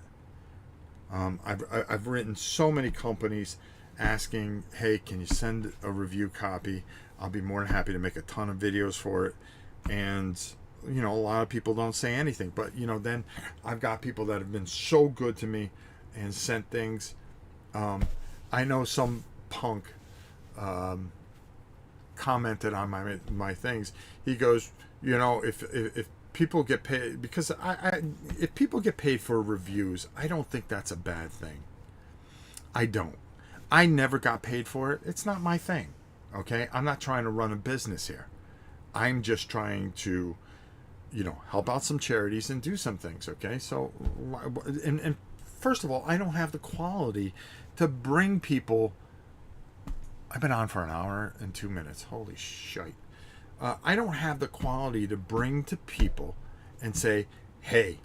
S1: I've written so many companies asking, hey, can you send a review copy? I'll be more than happy to make a ton of videos for it. And, you know, a lot of people don't say anything. But, you know, then I've got people that have been so good to me and sent things. I know some punk commented on my things. He goes, you know, if people get paid, because if people get paid for reviews, I don't think that's a bad thing. I don't. I never got paid for it. It's not my thing. Okay, I'm not trying to run a business here. I'm just trying to, you know, help out some charities and do some things. Okay, so and first of all, I don't have the quality to bring people. I've been on for an hour and 2 minutes. Holy shite. I don't have the quality to bring to people and say, hey,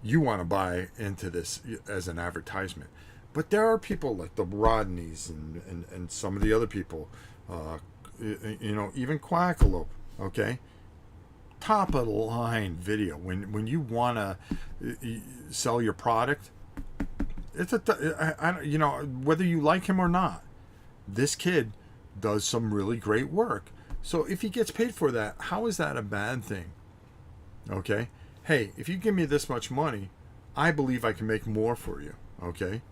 S1: you want to buy into this as an advertisement. But there are people like the Rodneys and some of the other people, you know, even Quackalope, okay? Top of the line video. When you want to sell your product, it's you know, whether you like him or not, this kid does some really great work. So if he gets paid for that, how is that a bad thing? Okay? Hey, if you give me this much money, I believe I can make more for you. Okay?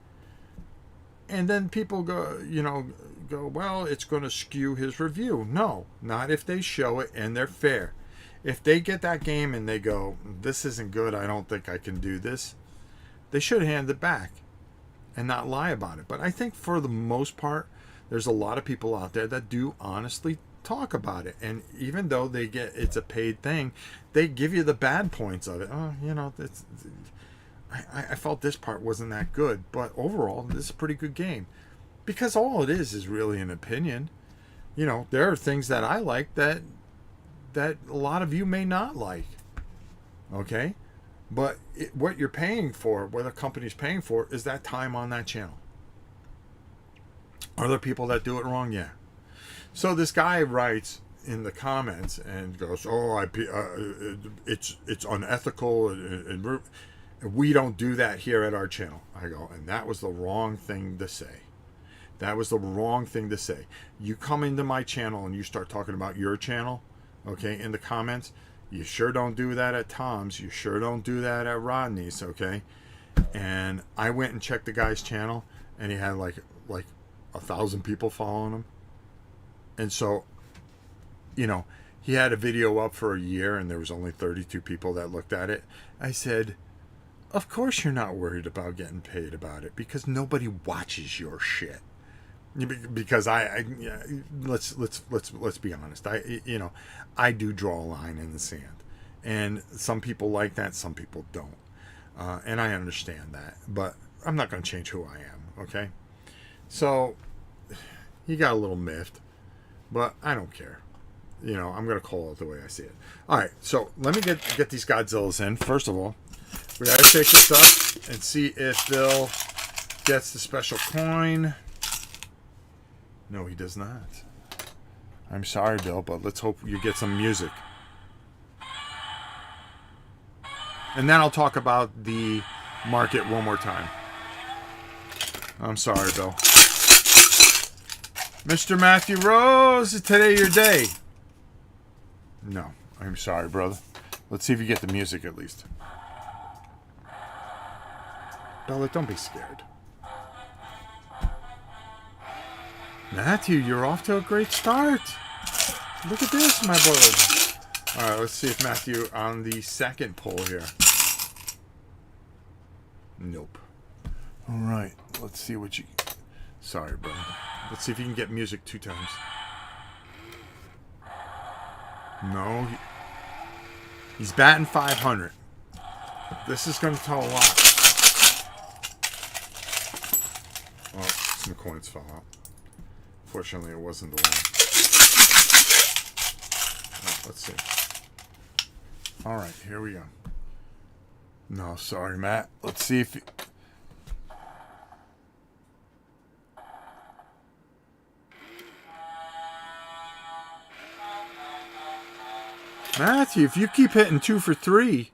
S1: And then people go, you know, well, it's going to skew his review. No, not if they show it and they're fair. If they get that game and they go, this isn't good, I don't think I can do this, they should hand it back and not lie about it. But I think for the most part, there's a lot of people out there that do honestly talk about it. And even though it's a paid thing, they give you the bad points of it. Oh, you know, I felt this part wasn't that good, but overall, this is a pretty good game. Because all it is really an opinion. You know, there are things that I like that a lot of you may not like. Okay? But what you're paying for, what a company's paying for, is that time on that channel. Are there people that do it wrong? Yeah. So this guy writes in the comments and goes, "Oh, it's unethical, and we don't do that here at our channel." I go, and that was the wrong thing to say. That was the wrong thing to say. You come into my channel and you start talking about your channel, okay, in the comments. You sure don't do that at Tom's. You sure don't do that at Rodney's, okay? And I went and checked the guy's channel, and he had like 1,000 people following him. And so, you know, he had a video up for a year and there was only 32 people that looked at it. I said, of course you're not worried about getting paid about it, because nobody watches your shit. Because let's be honest. I do draw a line in the sand, and some people like that, some people don't, and I understand that. But I'm not going to change who I am. Okay, so he got a little miffed, but I don't care. You know, I'm going to call it the way I see it. All right, so let me get these Godzillas in. First of all, we got to shake this up and see if Bill gets the special coin. No, he does not. I'm sorry, Bill, but let's hope you get some music. And then I'll talk about the market one more time. I'm sorry, Bill. Mr. Matthew Rose, is today your day? No, I'm sorry, brother. Let's see if you get the music at least. Bella, don't be scared. Matthew, you're off to a great start. Look at this, my boy. All right, let's see if Matthew on the second pull here. Nope. All right, let's see what you... Sorry, brother. Let's see if you can get music 2 times. No. He's batting 500. This is going to tell a lot. Oh, some coins fell out. Fortunately, it wasn't the one. Oh, Let's see. All right, here we go. No, sorry, Matt. Let's see if... Matthew, if you keep hitting 2 for 3,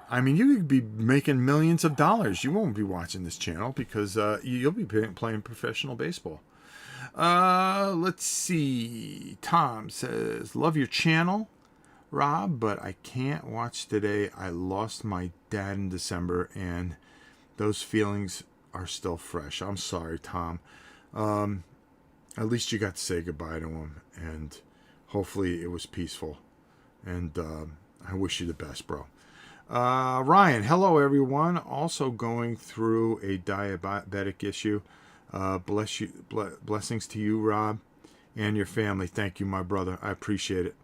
S1: I mean, you could be making millions of dollars. You won't be watching this channel because you'll be playing professional baseball. Let's see. Tom says, love your channel, Rob, but I can't watch today. I lost my dad in December, and those feelings are still fresh. I'm sorry, Tom. At least you got to say goodbye to him, and hopefully it was peaceful. And I wish you the best, bro. Ryan, hello, everyone. Also going through a diabetic issue. Blessings to you, Rob, and your family. Thank you, my brother. I appreciate it.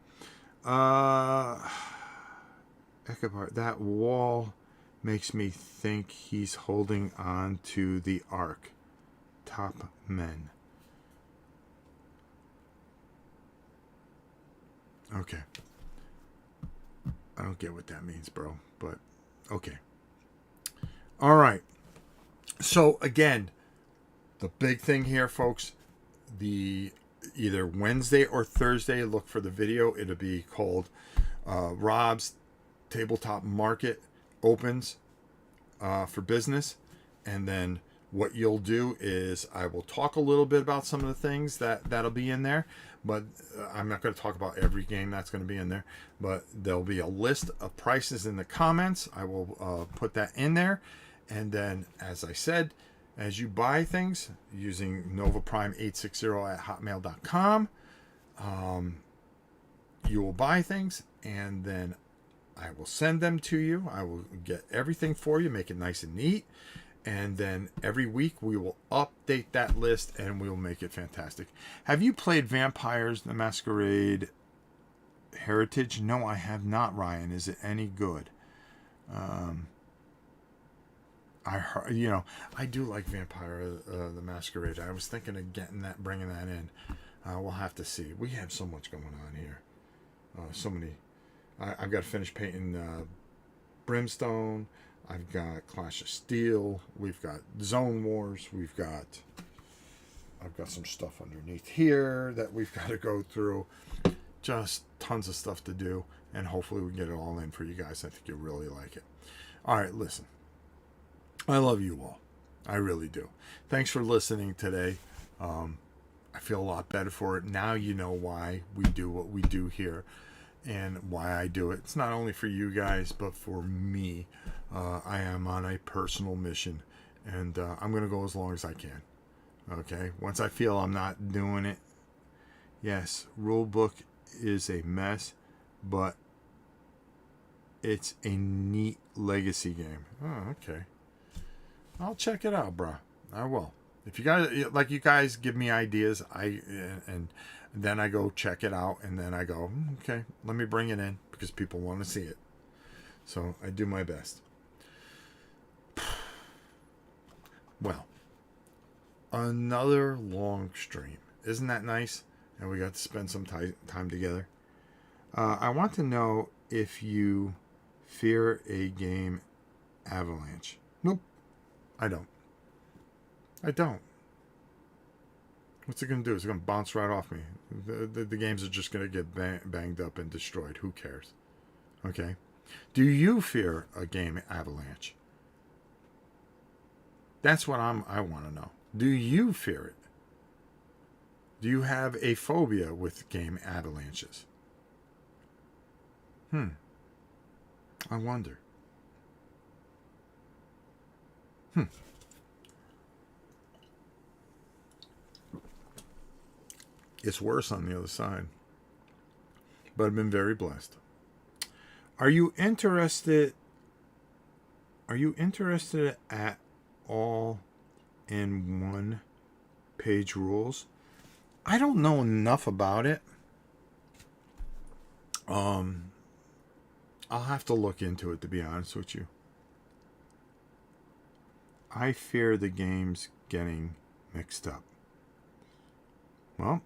S1: Eckhart, that wall makes me think he's holding on to the ark. Top men. Okay. I don't get what that means, bro, but okay. All right. So again, the big thing here, folks, the either Wednesday or Thursday, look for the video. It'll be called Rob's Tabletop Market opens for business. And then what you'll do is I will talk a little bit about some of the things that'll be in there, but I'm not going to talk about every game that's going to be in there, but there'll be a list of prices in the comments. I will put that in there. And then, as I said, as you buy things using novaprime860@hotmail.com, you will buy things, and then I will send them to you. I will get everything for you, make it nice and neat. And then every week we will update that list and we will make it fantastic. Have you played Vampires the Masquerade Heritage? No, I have not, Ryan. Is it any good? I heard, I do like Vampire the Masquerade. I was thinking of bringing that in. We'll have to see. We have so much going on here. So many. I've got to finish painting Brimstone. I've got Clash of Steel. We've got Zone Wars. I've got some stuff underneath here that we've got to go through. Just tons of stuff to do. And hopefully we can get it all in for you guys. I think you'll really like it. All right, listen. I love you all. I really do. Thanks for listening today. I feel a lot better for it. Now you know why we do what we do here and why I do it. It's not only for you guys, but for me. I am on a personal mission, and I'm going to go as long as I can. Okay? Once I feel I'm not doing it, yes, rulebook is a mess, but it's a neat legacy game. Oh, okay. I'll check it out, bro. I will. If you guys give me ideas, and then I go check it out, and then I go, okay, let me bring it in because people want to see it. So I do my best. Well, another long stream. Isn't that nice? And we got to spend some time together. I want to know if you fear a game avalanche. Nope. I don't. What's it going to do? It's going to bounce right off me. The games are just going to get banged up and destroyed. Who cares? Okay? Do you fear a game avalanche? That's what I want to know. Do you fear it? Do you have a phobia with game avalanches? I wonder. It's worse on the other side. But I've been very blessed. Are you interested at all in one-page rules? I don't know enough about it. I'll have to look into it, to be honest with you. I fear the games getting mixed up. Well,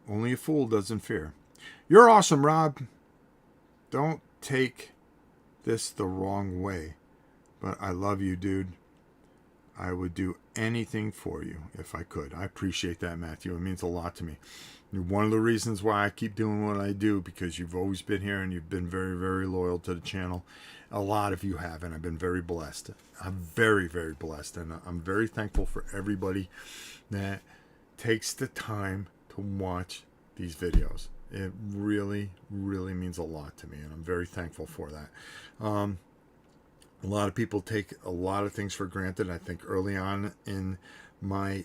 S1: Only a fool doesn't fear. You're awesome, Rob. Don't take this the wrong way, but I love you, dude. I would do anything for you if I could. I appreciate that, Matthew. It means a lot to me. You're one of the reasons why I keep doing what I do, because you've always been here and you've been very, very loyal to the channel. A lot of you have, and I've been very blessed. I'm very, very blessed, and I'm very thankful for everybody that takes the time to watch these videos. It really, really means a lot to me, and I'm very thankful for that. A lot of people take a lot of things for granted. I think early on in my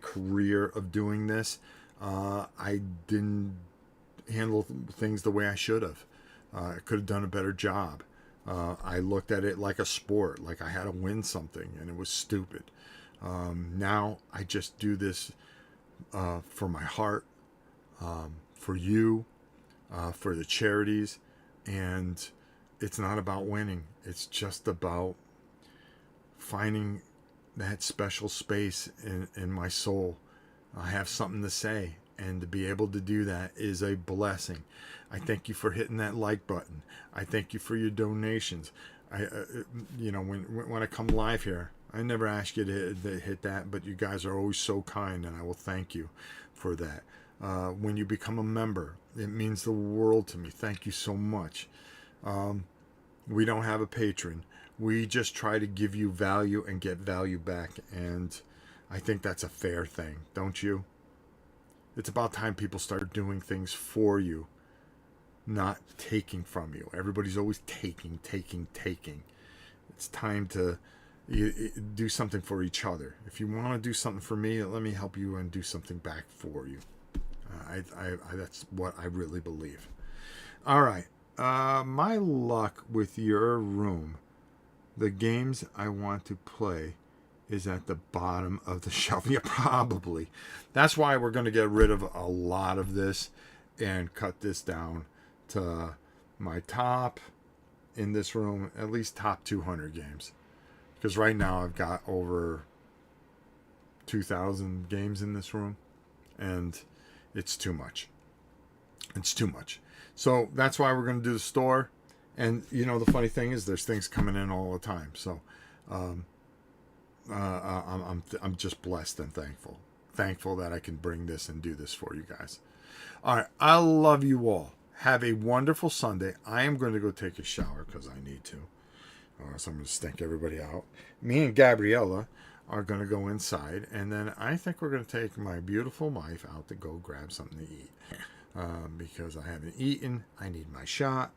S1: career of doing this, I didn't handle things the way I should have. I could have done a better job. I looked at it like a sport, like I had to win something, and it was stupid. Now I just do this for my heart, for you, for the charities, and it's not about winning. It's just about finding that special space in my soul. I have something to say, and to be able to do that is a blessing. I thank you for hitting that like button. I thank you for your donations. When I come live here, I never ask you to hit that, but you guys are always so kind, and I will thank you for that. When you become a member, it means the world to me. Thank you so much. We don't have a patron. We just try to give you value and get value back, and I think that's a fair thing, don't you? It's about time people start doing things for you, not taking from you. Everybody's always taking. It's time to do something for each other. If you want to do something for me, let me help you and do something back for you. That's what I really believe. All right. My luck with your room. The games I want to play is at the bottom of the shelf. Yeah, probably. That's why we're going to get rid of a lot of this and cut this down to my top in this room, at least top 200 games. Because right now I've got over 2,000 games in this room, and it's too much. It's too much. So that's why we're going to do the store. And, the funny thing is there's things coming in all the time. So I'm just blessed and thankful. Thankful that I can bring this and do this for you guys. All right. I love you all. Have a wonderful Sunday. I am going to go take a shower because I need to. So I'm going to stink everybody out. Me and Gabriella are going to go inside. And then I think we're going to take my beautiful wife out to go grab something to eat. Because I haven't eaten. I need my shot.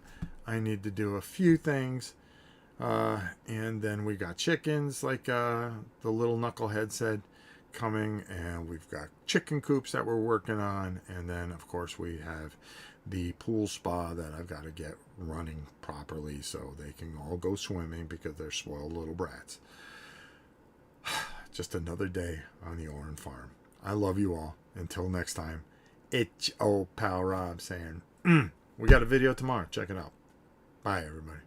S1: I need to do a few things. And then we got chickens, like the little knucklehead said, coming. And we've got chicken coops that we're working on. And then, of course, we have the pool spa that I've got to get running properly so they can all go swimming because they're spoiled little brats. Just another day on the Oren farm. I love you all. Until next time. It's old pal Rob saying, we got a video tomorrow. Check it out. Bye, everybody.